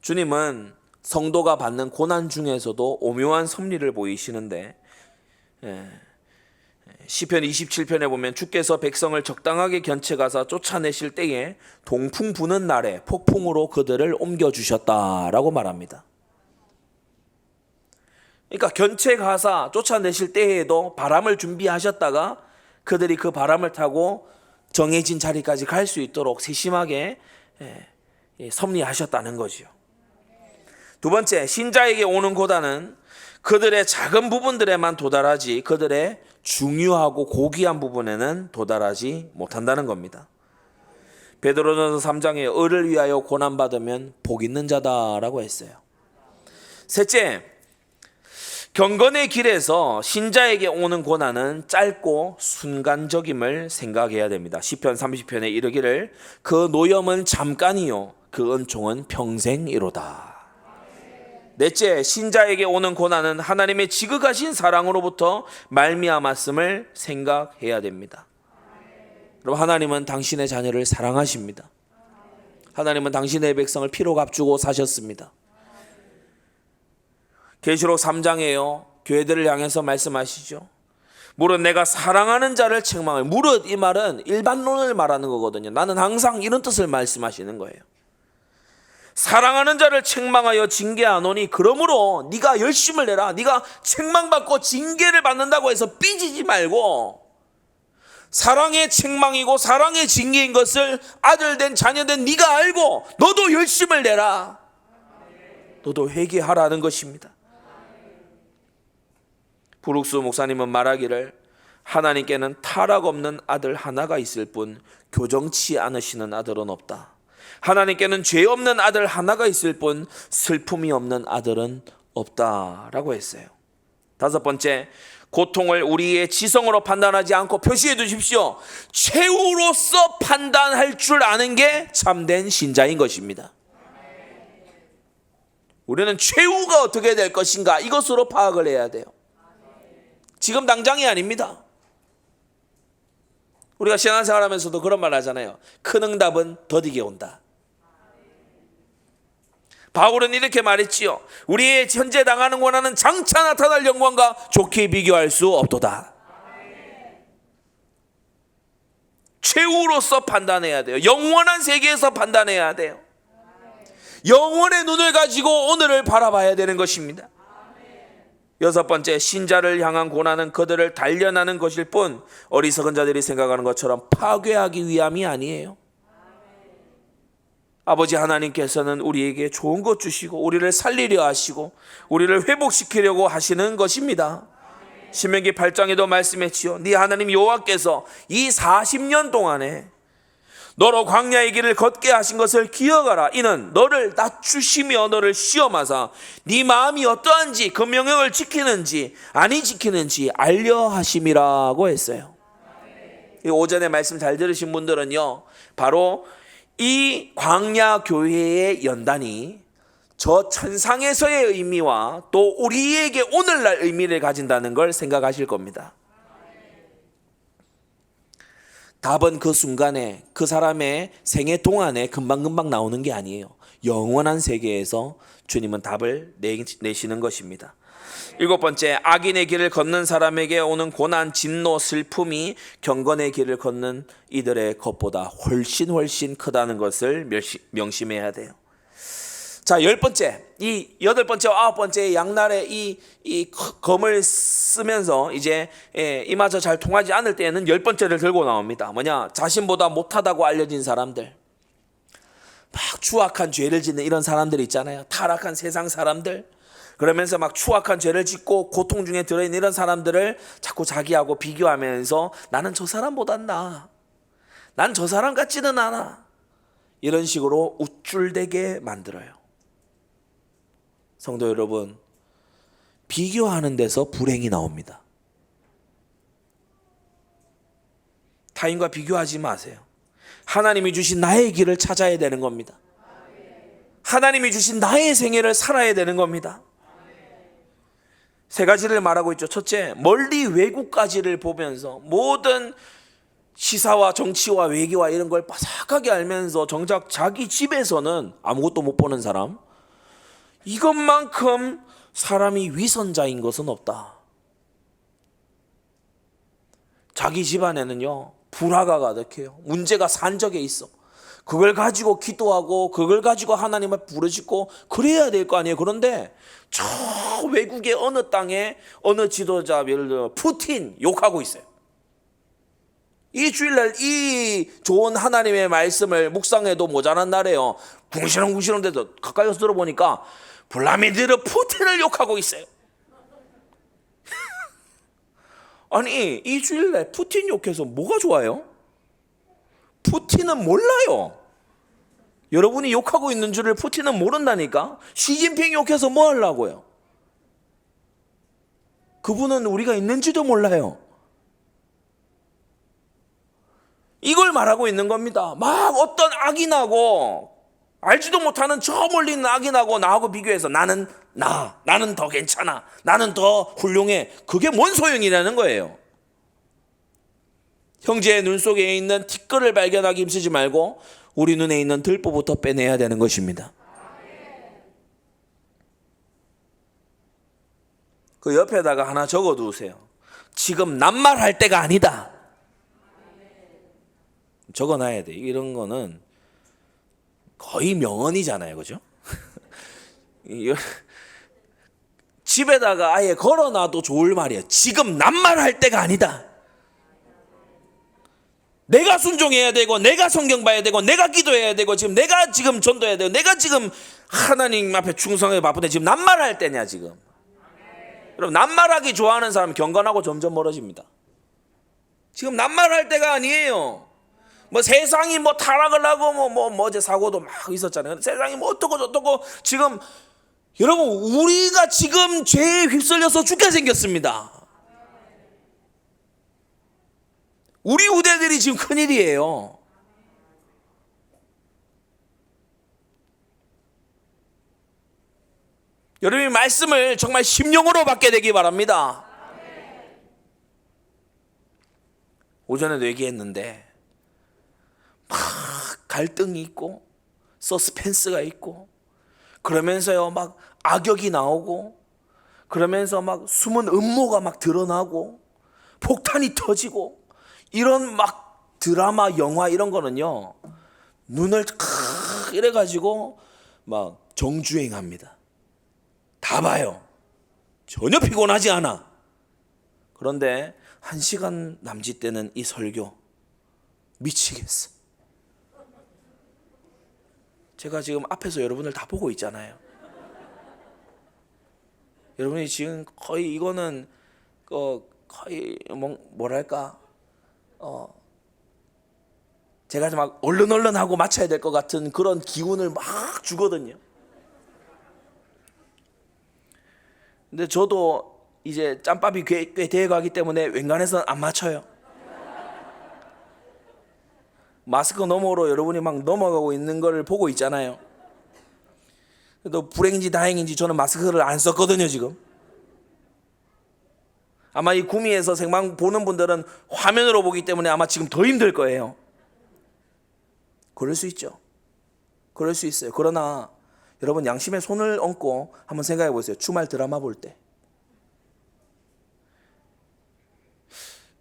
주님은 성도가 받는 고난 중에서도 오묘한 섭리를 보이시는데, 시편 27편에 보면 주께서 백성을 적당하게 견책하사 쫓아내실 때에 동풍 부는 날에 폭풍으로 그들을 옮겨주셨다라고 말합니다. 그러니까 견책하사 쫓아내실 때에도 바람을 준비하셨다가 그들이 그 바람을 타고 정해진 자리까지 갈 수 있도록 세심하게 섭리하셨다는 거죠. 두 번째, 신자에게 오는 고난은 그들의 작은 부분들에만 도달하지 그들의 중요하고 고귀한 부분에는 도달하지 못한다는 겁니다. 베드로전서 3장에 의를 위하여 고난받으면 복 있는 자다라고 했어요. 셋째, 경건의 길에서 신자에게 오는 고난은 짧고 순간적임을 생각해야 됩니다. 시편 30편에 이르기를 그 노염은 잠깐이요 그 은총은 평생이로다. 넷째, 신자에게 오는 고난은 하나님의 지극하신 사랑으로부터 말미암았음을 생각해야 됩니다. 여러분, 하나님은 당신의 자녀를 사랑하십니다. 하나님은 당신의 백성을 피로 값주고 사셨습니다. 계시록 3장에요 교회들을 향해서 말씀하시죠. 무릇 내가 사랑하는 자를 책망하여, 무릇 이 말은 일반론을 말하는 거거든요. 나는 항상 이런 뜻을 말씀하시는 거예요. 사랑하는 자를 책망하여 징계하노니 그러므로 네가 열심을 내라. 네가 책망받고 징계를 받는다고 해서 삐지지 말고, 사랑의 책망이고 사랑의 징계인 것을 아들된 자녀된 네가 알고 너도 열심을 내라. 너도 회개하라는 것입니다. 브룩스 목사님은 말하기를 하나님께는 타락 없는 아들 하나가 있을 뿐 교정치 않으시는 아들은 없다. 하나님께는 죄 없는 아들 하나가 있을 뿐 슬픔이 없는 아들은 없다라고 했어요. 다섯 번째, 고통을 우리의 지성으로 판단하지 않고 표시해 두십시오. 최후로서 판단할 줄 아는 게 참된 신자인 것입니다. 우리는 최후가 어떻게 될 것인가 이것으로 파악을 해야 돼요. 지금 당장이 아닙니다. 우리가 신앙생활 하면서도 그런 말 하잖아요. 큰 응답은 더디게 온다. 바울은 이렇게 말했지요. 우리의 현재 당하는 고난은 장차 나타날 영광과 좋게 비교할 수 없도다. 최후로서 판단해야 돼요. 영원한 세계에서 판단해야 돼요. 영원의 눈을 가지고 오늘을 바라봐야 되는 것입니다. 여섯 번째, 신자를 향한 고난은 그들을 단련하는 것일 뿐 어리석은 자들이 생각하는 것처럼 파괴하기 위함이 아니에요. 아버지 하나님께서는 우리에게 좋은 것 주시고 우리를 살리려 하시고 우리를 회복시키려고 하시는 것입니다. 신명기 8장에도 말씀했지요. 네 하나님 여호와께서 이 40년 동안에 너로 광야의 길을 걷게 하신 것을 기억하라. 이는 너를 낮추시며 너를 시험하사 네 마음이 어떠한지 그 명령을 지키는지 아니 지키는지 알려 하심이라고 했어요. 오전에 말씀 잘 들으신 분들은요, 바로 이 광야 교회의 연단이 저 천상에서의 의미와 또 우리에게 오늘날 의미를 가진다는 걸 생각하실 겁니다. 답은 그 순간에 그 사람의 생애 동안에 금방금방 나오는 게 아니에요. 영원한 세계에서 주님은 답을 내시는 것입니다. 일곱 번째, 악인의 길을 걷는 사람에게 오는 고난, 진노, 슬픔이 경건의 길을 걷는 이들의 것보다 훨씬 크다는 것을 명심해야 돼요. 자, 열 번째, 이 여덟 번째와 아홉 번째 양날의 이 검을 쓰면서 이제 이마저 잘 통하지 않을 때에는 열 번째를 들고 나옵니다. 뭐냐? 자신보다 못하다고 알려진 사람들, 막 추악한 죄를 짓는 이런 사람들 있잖아요. 타락한 세상 사람들. 그러면서 막 추악한 죄를 짓고 고통 중에 들어있는 이런 사람들을 자꾸 자기하고 비교하면서 나는 저 사람보단 나아. 난 저 사람 같지는 않아. 이런 식으로 우쭐대게 만들어요. 성도 여러분, 비교하는 데서 불행이 나옵니다. 타인과 비교하지 마세요. 하나님이 주신 나의 길을 찾아야 되는 겁니다. 하나님이 주신 나의 생애를 살아야 되는 겁니다. 세 가지를 말하고 있죠. 첫째, 멀리 외국까지를 보면서 모든 시사와 정치와 외교와 이런 걸 빠삭하게 알면서 정작 자기 집에서는 아무것도 못 보는 사람, 이것만큼 사람이 위선자인 것은 없다. 자기 집안에는요, 불화가 가득해요. 문제가 산적에 있어. 그걸 가지고 기도하고 그걸 가지고 하나님을 부르짖고 그래야 될 거 아니에요. 그런데 저 외국의 어느 땅에 어느 지도자, 예를 들어 푸틴 욕하고 있어요. 이 주일날 이 좋은 하나님의 말씀을 묵상해도 모자란 날에요. 궁시렁궁시렁 돼서 가까이 가서 들어보니까 블라디미르 푸틴을 욕하고 있어요. 아니, 이 주일날 푸틴 욕해서 뭐가 좋아요? 푸틴은 몰라요. 여러분이 욕하고 있는 줄을 푸틴은 모른다니까. 시진핑 욕해서 뭐 하려고요? 그분은 우리가 있는지도 몰라요. 이걸 말하고 있는 겁니다. 막 어떤 악인하고 알지도 못하는 저 멀리 있는 악인하고 나하고 비교해서 나는 더 괜찮아, 나는 더 훌륭해. 그게 뭔 소용이라는 거예요. 형제의 눈 속에 있는 티끌을 발견하기 힘쓰지 말고 우리 눈에 있는 들보부터 빼내야 되는 것입니다. 그 옆에다가 하나 적어두세요. 지금 낱말할 때가 아니다. 적어놔야 돼. 이런 거는 거의 명언이잖아요, 그죠? 집에다가 아예 걸어놔도 좋을 말이에요. 지금 낱말할 때가 아니다. 내가 순종해야 되고, 내가 성경 봐야 되고, 내가 기도해야 되고, 내가 지금 전도해야 되고, 내가 지금 하나님 앞에 충성해 바쁜데 지금 낱말할 때냐 지금. 여러분, 낱말하기 좋아하는 사람 경건하고 점점 멀어집니다. 지금 낱말할 때가 아니에요. 뭐 세상이 뭐 타락을 하고 뭐 어제 사고도 막 있었잖아요. 세상이 뭐 어떻고 저떻고 지금 여러분 우리가 지금 죄에 휩쓸려서 죽게 생겼습니다. 우리 후대들이 지금 큰일이에요. 여러분이 말씀을 정말 심령으로 받게 되기 바랍니다. 오전에도 얘기했는데 막 갈등이 있고 서스펜스가 있고 그러면서요 막 악역이 나오고 그러면서 막 숨은 음모가 막 드러나고 폭탄이 터지고 이런 막 드라마 영화 이런 거는요 눈을 이래가지고 막 정주행합니다. 다 봐요. 전혀 피곤하지 않아. 그런데 1시간 남짓 되는 이 설교 미치겠어. 제가 지금 앞에서 여러분을 다 보고 있잖아요. 여러분이 지금 거의 이거는 거의 뭐랄까 제가 막 얼른 하고 마쳐야 될 것 같은 그런 기운을 막 주거든요. 근데 저도 이제 짬밥이 꽤 되어가기 때문에 웬간해서는 안 맞춰요. 마스크 너머로 여러분이 막 넘어가고 있는 걸 보고 있잖아요. 그래도 불행인지 다행인지 저는 마스크를 안 썼거든요 지금. 아마 이 구미에서 생방 보는 분들은 화면으로 보기 때문에 아마 지금 더 힘들 거예요. 그럴 수 있죠. 그럴 수 있어요. 그러나 여러분 양심에 손을 얹고 한번 생각해 보세요. 주말 드라마 볼 때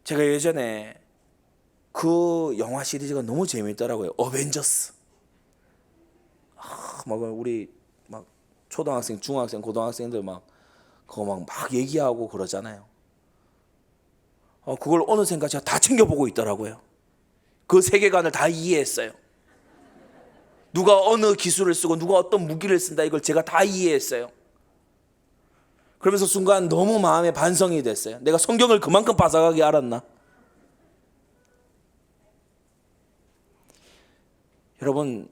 제가 예전에 그 영화 시리즈가 너무 재밌더라고요. 어벤져스. 막 우리 막 초등학생, 중학생, 고등학생들 막 그거 막 얘기하고 그러잖아요. 그걸 어느샌가 제가 다 챙겨보고 있더라고요. 그 세계관을 다 이해했어요. 누가 어느 기술을 쓰고 누가 어떤 무기를 쓴다 이걸 제가 다 이해했어요. 그러면서 순간 너무 마음에 반성이 됐어요. 내가 성경을 그만큼 빠삭하게 알았나? 여러분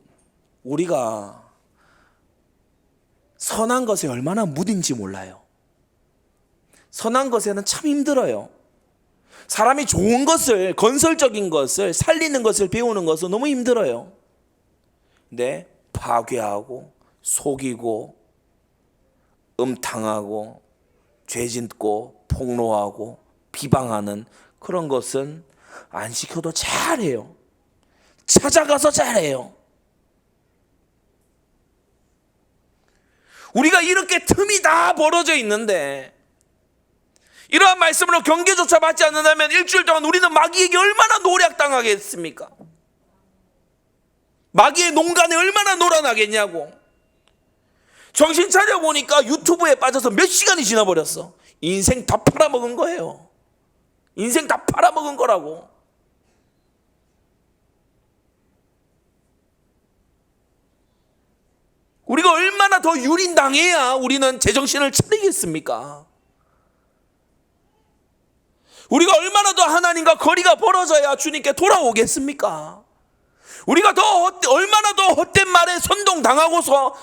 우리가 선한 것에 얼마나 무딘지 몰라요. 선한 것에는 참 힘들어요. 사람이 좋은 것을 건설적인 것을 살리는 것을 배우는 것은 너무 힘들어요. 근데 파괴하고 속이고 음탕하고 죄짓고 폭로하고 비방하는 그런 것은 안 시켜도 잘해요. 찾아가서 잘해요. 우리가 이렇게 틈이 다 벌어져 있는데 이러한 말씀으로 경계조차 받지 않는다면 일주일 동안 우리는 마귀에게 얼마나 노략당하겠습니까? 마귀의 농간에 얼마나 놀아나겠냐고. 정신 차려보니까 유튜브에 빠져서 몇 시간이 지나버렸어. 인생 다 팔아먹은 거예요. 인생 다 팔아먹은 거라고. 더 유린당해야 우리는 제정신을 차리겠습니까? 우리가 얼마나 더 하나님과 거리가 벌어져야 주님께 돌아오겠습니까? 우리가 얼마나 더 헛된 말에 선동당하고서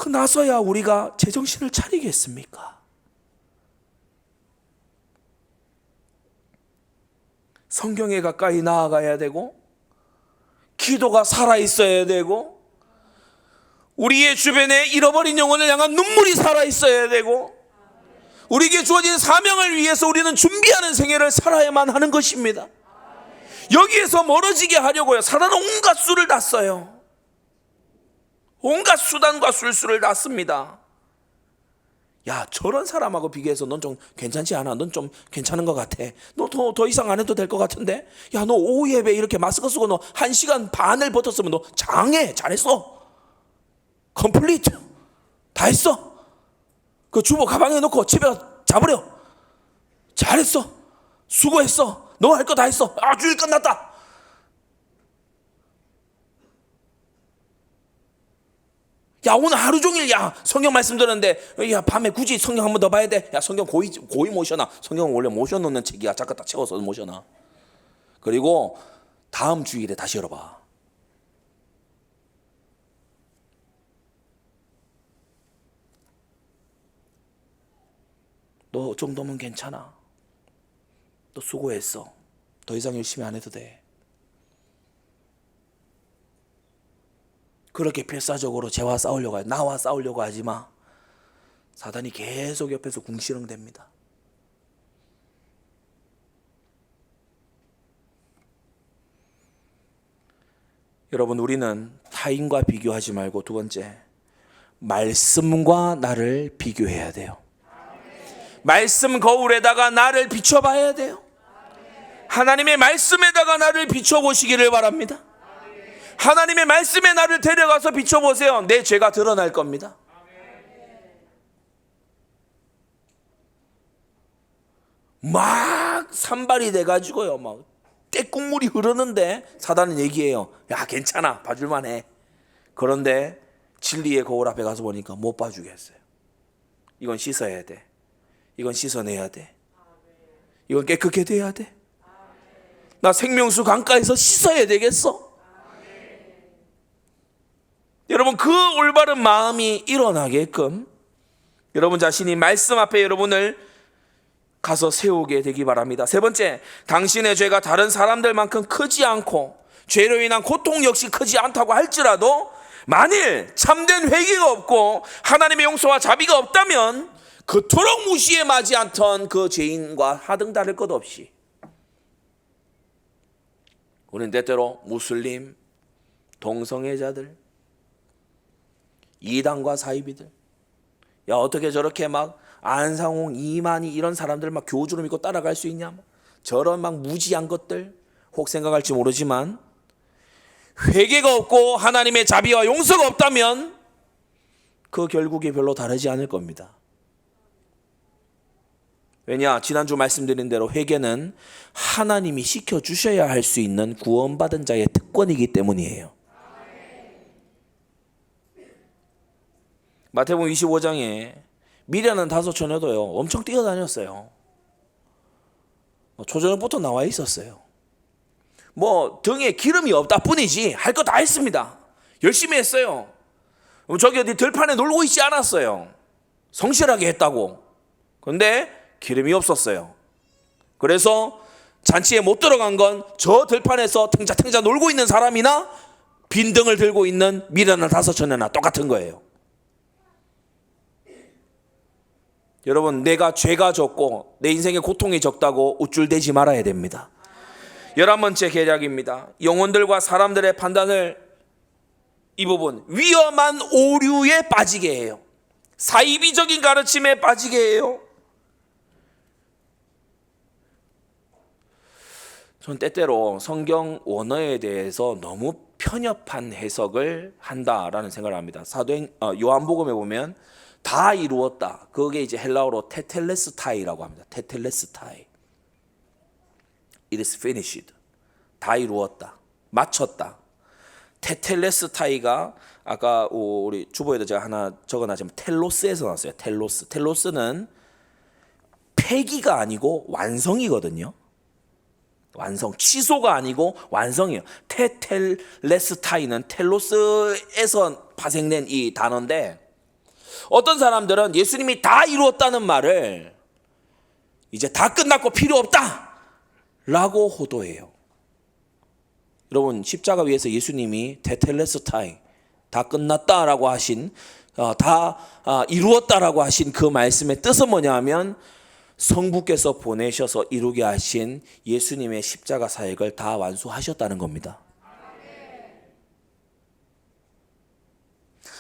나서야 우리가 제정신을 차리겠습니까? 성경에 가까이 나아가야 되고, 기도가 살아있어야 되고, 우리의 주변에 잃어버린 영혼을 향한 눈물이 살아있어야 되고, 우리에게 주어진 사명을 위해서 우리는 준비하는 생애를 살아야만 하는 것입니다. 여기에서 멀어지게 하려고요, 사단은 온갖 수를 다 써요. 온갖 수단과 술수를 다 씁니다. 야, 저런 사람하고 비교해서 넌 좀 괜찮지 않아? 넌 좀 괜찮은 것 같아. 너 더 이상 안 해도 될 것 같은데? 야, 너 오후 예배 이렇게 마스크 쓰고 너 1시간 반을 버텼으면 너 장해. 잘했어. 컴플리트. 다 했어. 그 주보 가방에 넣고 집에 잡으려. 잘했어. 수고했어. 너 할 거 다 했어. 아, 주일 끝났다. 야, 오늘 하루 종일 성경 말씀 들었는데 야, 밤에 굳이 성경 한 번 더 봐야 돼. 야, 성경 고이 모셔놔. 성경은 원래 모셔놓는 책이야. 잠깐 딱 채워서 모셔놔. 그리고 다음 주일에 다시 열어봐. 너 정도면 괜찮아. 너 수고했어. 더 이상 열심히 안 해도 돼. 그렇게 필사적으로 나와 싸우려고 하지 마. 사단이 계속 옆에서 궁시렁댑니다. 여러분, 우리는 타인과 비교하지 말고, 두 번째, 말씀과 나를 비교해야 돼요. 말씀 거울에다가 나를 비춰봐야 돼요. 하나님의 말씀에다가 나를 비춰보시기를 바랍니다. 하나님의 말씀에 나를 데려가서 비춰보세요. 내 죄가 드러날 겁니다. 막 산발이 돼가지고요, 막 떼국물이 흐르는데 사단은 얘기해요. 야, 괜찮아, 봐줄만해. 그런데 진리의 거울 앞에 가서 보니까 못 봐주겠어요. 이건 씻어야 돼. 이건 씻어내야 돼. 이건 깨끗게 돼야 돼. 나 생명수 강가에서 씻어야 되겠어. 여러분, 그 올바른 마음이 일어나게끔 여러분 자신이 말씀 앞에 여러분을 가서 세우게 되기 바랍니다. 세 번째, 당신의 죄가 다른 사람들만큼 크지 않고 죄로 인한 고통 역시 크지 않다고 할지라도 만일 참된 회개가 없고 하나님의 용서와 자비가 없다면 그토록 무시에 마지 않던 그 죄인과 하등 다를 것 없이 우리는 때때로 무슬림, 동성애자들, 이단과 사이비들, 야, 어떻게 저렇게 막 안상홍, 이만희 이런 사람들 막 교주로 믿고 따라갈 수 있냐, 저런 막 무지한 것들 혹 생각할지 모르지만 회개가 없고 하나님의 자비와 용서가 없다면 그 결국이 별로 다르지 않을 겁니다. 왜냐, 지난주 말씀드린 대로 회개는 하나님이 시켜주셔야 할 수 있는 구원받은 자의 특권이기 때문이에요. 마태복음 25장에 미련한 5 처녀도요 엄청 뛰어다녔어요. 초저녁부터 나와 있었어요. 뭐 등에 기름이 없다 뿐이지 할 거 다 했습니다. 열심히 했어요. 저기 어디 들판에 놀고 있지 않았어요. 성실하게 했다고. 그런데 기름이 없었어요. 그래서 잔치에 못 들어간 건 저 들판에서 탱자탱자 놀고 있는 사람이나 빈등을 들고 있는 미련한 5 처녀나 똑같은 거예요. 여러분, 내가 죄가 적고 내 인생의 고통이 적다고 우쭐대지 말아야 됩니다. 11번째 계략입니다. 영혼들과 사람들의 판단을 이 부분 위험한 오류에 빠지게 해요. 사이비적인 가르침에 빠지게 해요. 전 때때로 성경 원어에 대해서 너무 편협한 해석을 한다라는 생각을 합니다. 요한복음에 보면 다 이루었다. 그게 이제 헬라어로 테텔레스타이라고 합니다. 테텔레스타이. It is finished. 다 이루었다. 마쳤다. 테텔레스타이가 아까 우리 주보에도 제가 하나 적어놨지만 텔로스에서 나왔어요. 텔로스는 폐기가 아니고 완성이거든요. 완성, 취소가 아니고 완성이에요. 테텔레스타이는 텔로스에서 파생된 이 단어인데, 어떤 사람들은 예수님이 다 이루었다는 말을 이제 다 끝났고 필요 없다 라고 호도해요. 여러분, 십자가 위에서 예수님이 테텔레스타이, 다 끝났다라고 하신, 다 이루었다라고 하신 그 말씀의 뜻은 뭐냐 하면, 성부께서 보내셔서 이루게 하신 예수님의 십자가 사역을 다 완수하셨다는 겁니다.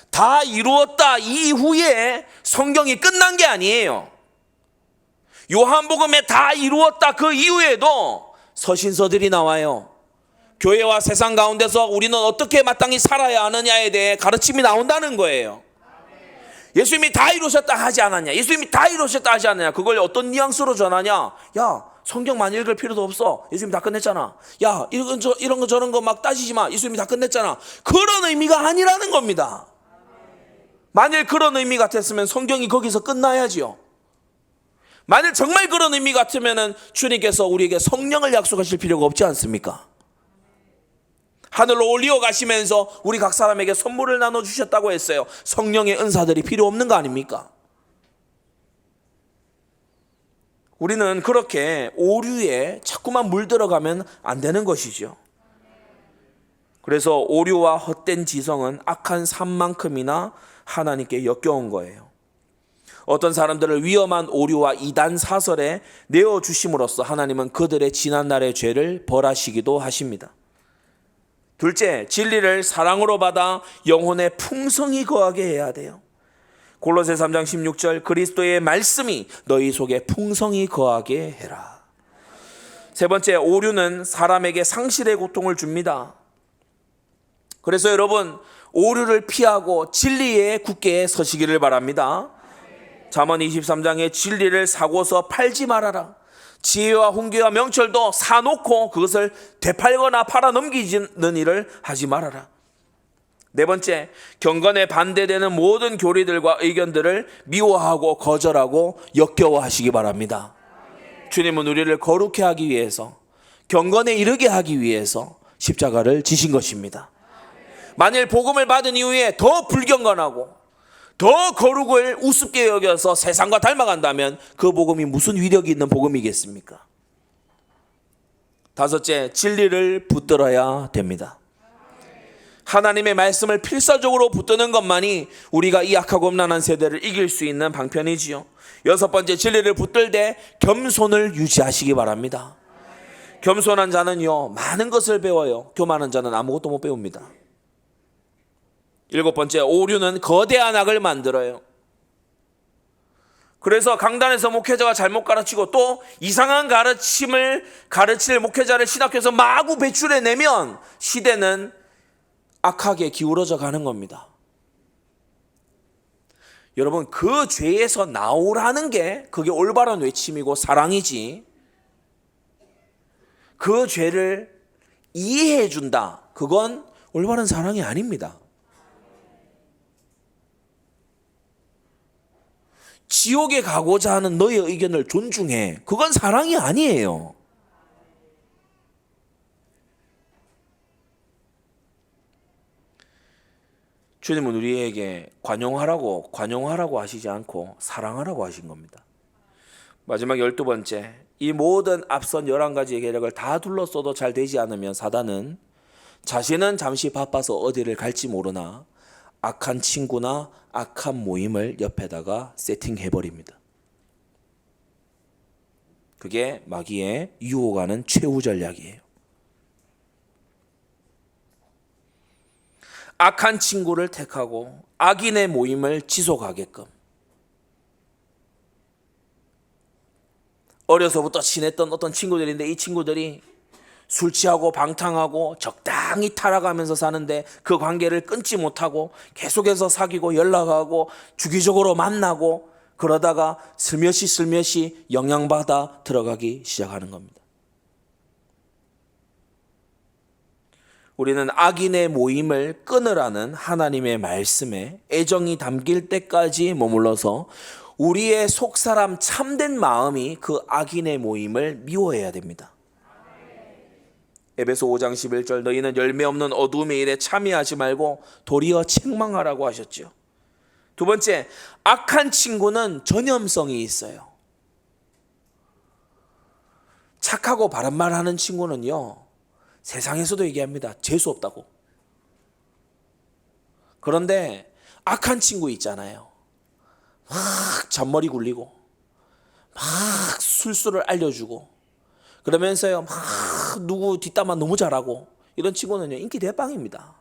다 이루었다 이후에 성경이 끝난 게 아니에요. 요한복음에 다 이루었다 그 이후에도 서신서들이 나와요. 교회와 세상 가운데서 우리는 어떻게 마땅히 살아야 하느냐에 대해 가르침이 나온다는 거예요. 예수님이 다 이루셨다 하지 않았냐, 예수님이 다 이루셨다 하지 않느냐, 그걸 어떤 뉘앙스로 전하냐. 야, 성경만 읽을 필요도 없어, 예수님이 다 끝냈잖아. 야, 이런 거 저런 거 막 따지지 마, 예수님이 다 끝냈잖아. 그런 의미가 아니라는 겁니다. 만일 그런 의미 같았으면 성경이 거기서 끝나야지요. 만일 정말 그런 의미 같으면 주님께서 우리에게 성령을 약속하실 필요가 없지 않습니까? 하늘로 올리어 가시면서 우리 각 사람에게 선물을 나눠주셨다고 했어요. 성령의 은사들이 필요 없는 거 아닙니까? 우리는 그렇게 오류에 자꾸만 물들어가면 안 되는 것이죠. 그래서 오류와 헛된 지성은 악한 삶만큼이나 하나님께 역겨운 거예요. 어떤 사람들을 위험한 오류와 이단 사설에 내어주심으로써 하나님은 그들의 지난날의 죄를 벌하시기도 하십니다. 둘째, 진리를 사랑으로 받아 영혼에 풍성히 거하게 해야 돼요. 골로새 3장 16절, 그리스도의 말씀이 너희 속에 풍성히 거하게 해라. 세 번째, 오류는 사람에게 상실의 고통을 줍니다. 그래서 여러분, 오류를 피하고 진리에 굳게 서시기를 바랍니다. 잠언 23장에 진리를 사고서 팔지 말아라. 지혜와 훈계와 명철도 사놓고 그것을 되팔거나 팔아넘기는 일을 하지 말아라. 네 번째, 경건에 반대되는 모든 교리들과 의견들을 미워하고 거절하고 역겨워하시기 바랍니다. 주님은 우리를 거룩해 하기 위해서, 경건에 이르게 하기 위해서 십자가를 지신 것입니다. 만일 복음을 받은 이후에 더 불경건하고 더 거룩을 우습게 여겨서 세상과 닮아간다면 그 복음이 무슨 위력이 있는 복음이겠습니까? 다섯째, 진리를 붙들어야 됩니다. 하나님의 말씀을 필사적으로 붙드는 것만이 우리가 이 악하고 음란한 세대를 이길 수 있는 방편이지요. 여섯 번째, 진리를 붙들 때 겸손을 유지하시기 바랍니다. 겸손한 자는요, 많은 것을 배워요. 교만한 자는 아무것도 못 배웁니다. 일곱 번째, 오류는 거대한 악을 만들어요. 그래서 강단에서 목회자가 잘못 가르치고 또 이상한 가르침을 가르칠 목회자를 신학교에서 마구 배출해내면 시대는 악하게 기울어져 가는 겁니다. 여러분, 그 죄에서 나오라는 게 그게 올바른 외침이고 사랑이지, 그 죄를 이해해 준다, 그건 올바른 사랑이 아닙니다. 지옥에 가고자 하는 너의 의견을 존중해, 그건 사랑이 아니에요. 주님은 우리에게 관용하라고 하시지 않고 사랑하라고 하신 겁니다. 마지막 12번째, 이 모든 앞선 11가지의 계략을 다 둘러써도 잘 되지 않으면 사단은 자신은 잠시 바빠서 어디를 갈지 모르나 악한 친구나 악한 모임을 옆에다가 세팅해버립니다. 그게 마귀의 유혹하는 최후 전략이에요. 악한 친구를 택하고 악인의 모임을 지속하게끔, 어려서부터 친했던 어떤 친구들인데 이 친구들이 술 취하고 방탕하고 적당히 타락하면서 사는데 그 관계를 끊지 못하고 계속해서 사귀고 연락하고 주기적으로 만나고 그러다가 슬며시 영향받아 들어가기 시작하는 겁니다. 우리는 악인의 모임을 끊으라는 하나님의 말씀에 애정이 담길 때까지 머물러서 우리의 속사람 참된 마음이 그 악인의 모임을 미워해야 됩니다. 에베소 5장 11절 너희는 열매 없는 어두움의 일에 참여하지 말고 도리어 책망하라고 하셨죠. 두 번째, 악한 친구는 전염성이 있어요. 착하고 바른 말 하는 친구는요, 세상에서도 얘기합니다. 재수 없다고. 그런데 악한 친구 있잖아요. 막 잔머리 굴리고 막 술수를 알려주고 그러면서요 막 누구 뒷담화 너무 잘하고 이런 친구는요 인기 대빵입니다.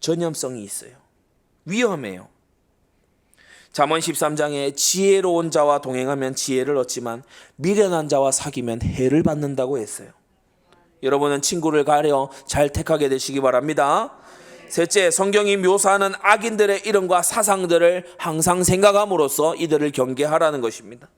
전염성이 있어요. 위험해요. 잠언 13장에 지혜로운 자와 동행하면 지혜를 얻지만 미련한 자와 사귀면 해를 받는다고 했어요. 여러분은 친구를 가려 잘 택하게 되시기 바랍니다. 셋째, 성경이 묘사하는 악인들의 이름과 사상들을 항상 생각함으로써 이들을 경계하라는 것입니다.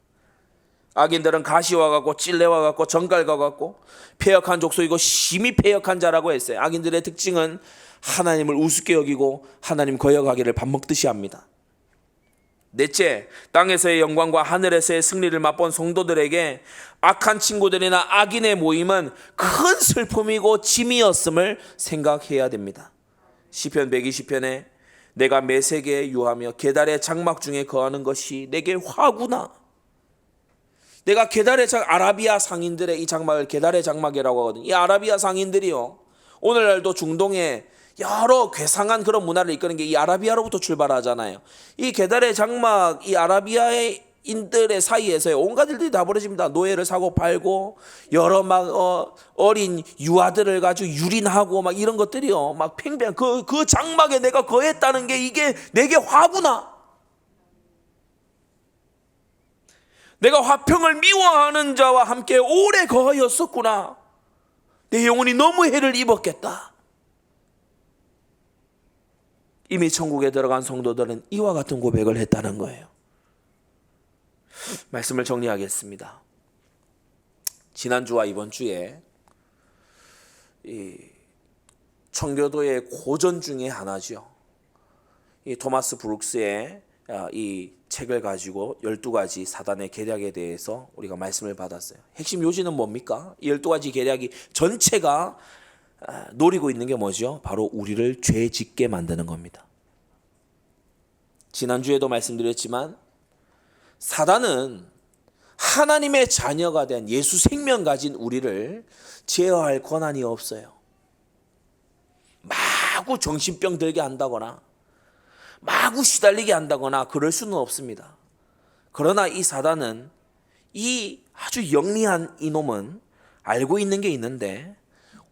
악인들은 가시와 같고 찔레와 같고 정갈과 같고 패역한 족속이고 심히 패역한 자라고 했어요. 악인들의 특징은 하나님을 우습게 여기고 하나님 거역하기를 밥 먹듯이 합니다. 넷째, 땅에서의 영광과 하늘에서의 승리를 맛본 성도들에게 악한 친구들이나 악인의 모임은 큰 슬픔이고 짐이었음을 생각해야 됩니다. 시편 120편에 내가 메세게에 유하며 게달의 장막 중에 거하는 것이 내게 화구나. 내가 게달의 아라비아 상인들의 이 장막을 게달의 장막이라고 하거든요. 이 아라비아 상인들이요, 오늘날도 중동에 여러 괴상한 그런 문화를 이끄는 게 이 아라비아로부터 출발하잖아요. 이 게달의 장막, 이 아라비아의 인들의 사이에서요 온갖 일들이 다 벌어집니다. 노예를 사고 팔고 여러 막 어린 유아들을 가지고 유린하고 막 이런 것들이요 막 팽팽한 그 장막에 내가 거했다는 게 이게 내게 화구나. 내가 화평을 미워하는 자와 함께 오래 거하였었구나. 내 영혼이 너무 해를 입었겠다. 이미 천국에 들어간 성도들은 이와 같은 고백을 했다는 거예요. 말씀을 정리하겠습니다. 지난주와 이번 주에 이 청교도의 고전 중에 하나죠. 이 토마스 브룩스의 이 책을 가지고 12가지 사단의 계략에 대해서 우리가 말씀을 받았어요. 핵심 요지는 뭡니까? 이 12가지 계략이 전체가 노리고 있는 게 뭐죠? 바로 우리를 죄 짓게 만드는 겁니다. 지난주에도 말씀드렸지만 사단은 하나님의 자녀가 된 예수 생명 가진 우리를 제어할 권한이 없어요. 마구 정신병 들게 한다거나 마구 시달리게 한다거나 그럴 수는 없습니다. 그러나 이 사단은 이 아주 영리한 이놈은 알고 있는 게 있는데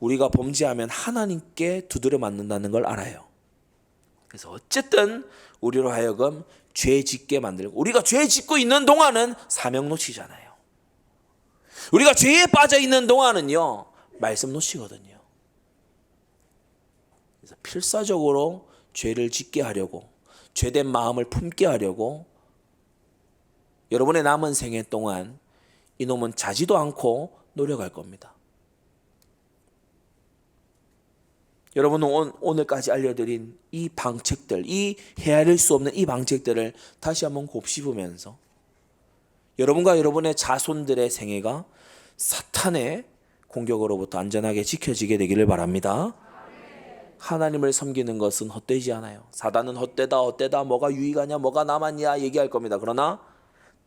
우리가 범죄하면 하나님께 두드려 맞는다는 걸 알아요. 그래서 어쨌든 우리로 하여금 죄 짓게 만들고, 우리가 죄 짓고 있는 동안은 사명 놓치잖아요. 우리가 죄에 빠져 있는 동안은요 말씀 놓치거든요. 그래서 필사적으로 죄를 짓게 하려고, 죄된 마음을 품게 하려고 여러분의 남은 생애 동안 이놈은 자지도 않고 노력할 겁니다. 여러분은 오늘까지 알려드린 이 방책들, 이 헤아릴 수 없는 이 방책들을 다시 한번 곱씹으면서 여러분과 여러분의 자손들의 생애가 사탄의 공격으로부터 안전하게 지켜지게 되기를 바랍니다. 하나님을 섬기는 것은 헛되지 않아요. 사단은 헛되다 뭐가 유익하냐 뭐가 남았냐 얘기할 겁니다. 그러나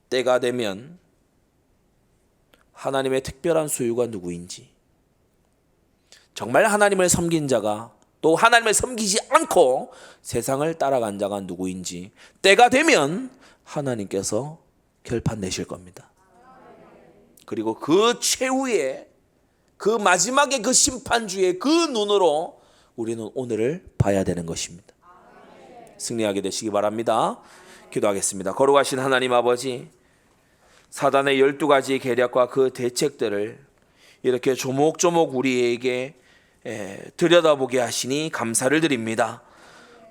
때가 되면 하나님의 특별한 소유가 누구인지, 정말 하나님을 섬긴 자가 또 하나님을 섬기지 않고 세상을 따라간 자가 누구인지 때가 되면 하나님께서 결판 내실 겁니다. 그리고 그 최후의 그 마지막의 그 심판주의 그 눈으로 우리는 오늘을 봐야 되는 것입니다. 승리하게 되시기 바랍니다. 기도하겠습니다. 거룩하신 하나님 아버지, 사단의 12가지 계략과 그 대책들을 이렇게 조목조목 우리에게 들여다보게 하시니 감사를 드립니다.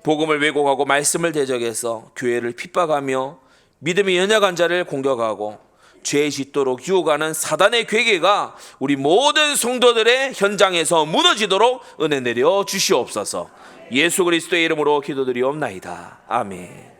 복음을 왜곡하고 말씀을 대적해서 교회를 핍박하며 믿음이 연약한 자를 공격하고 죄 짓도록 유혹하는 사단의 괴계가 우리 모든 성도들의 현장에서 무너지도록 은혜 내려 주시옵소서. 예수 그리스도의 이름으로 기도드리옵나이다. 아멘.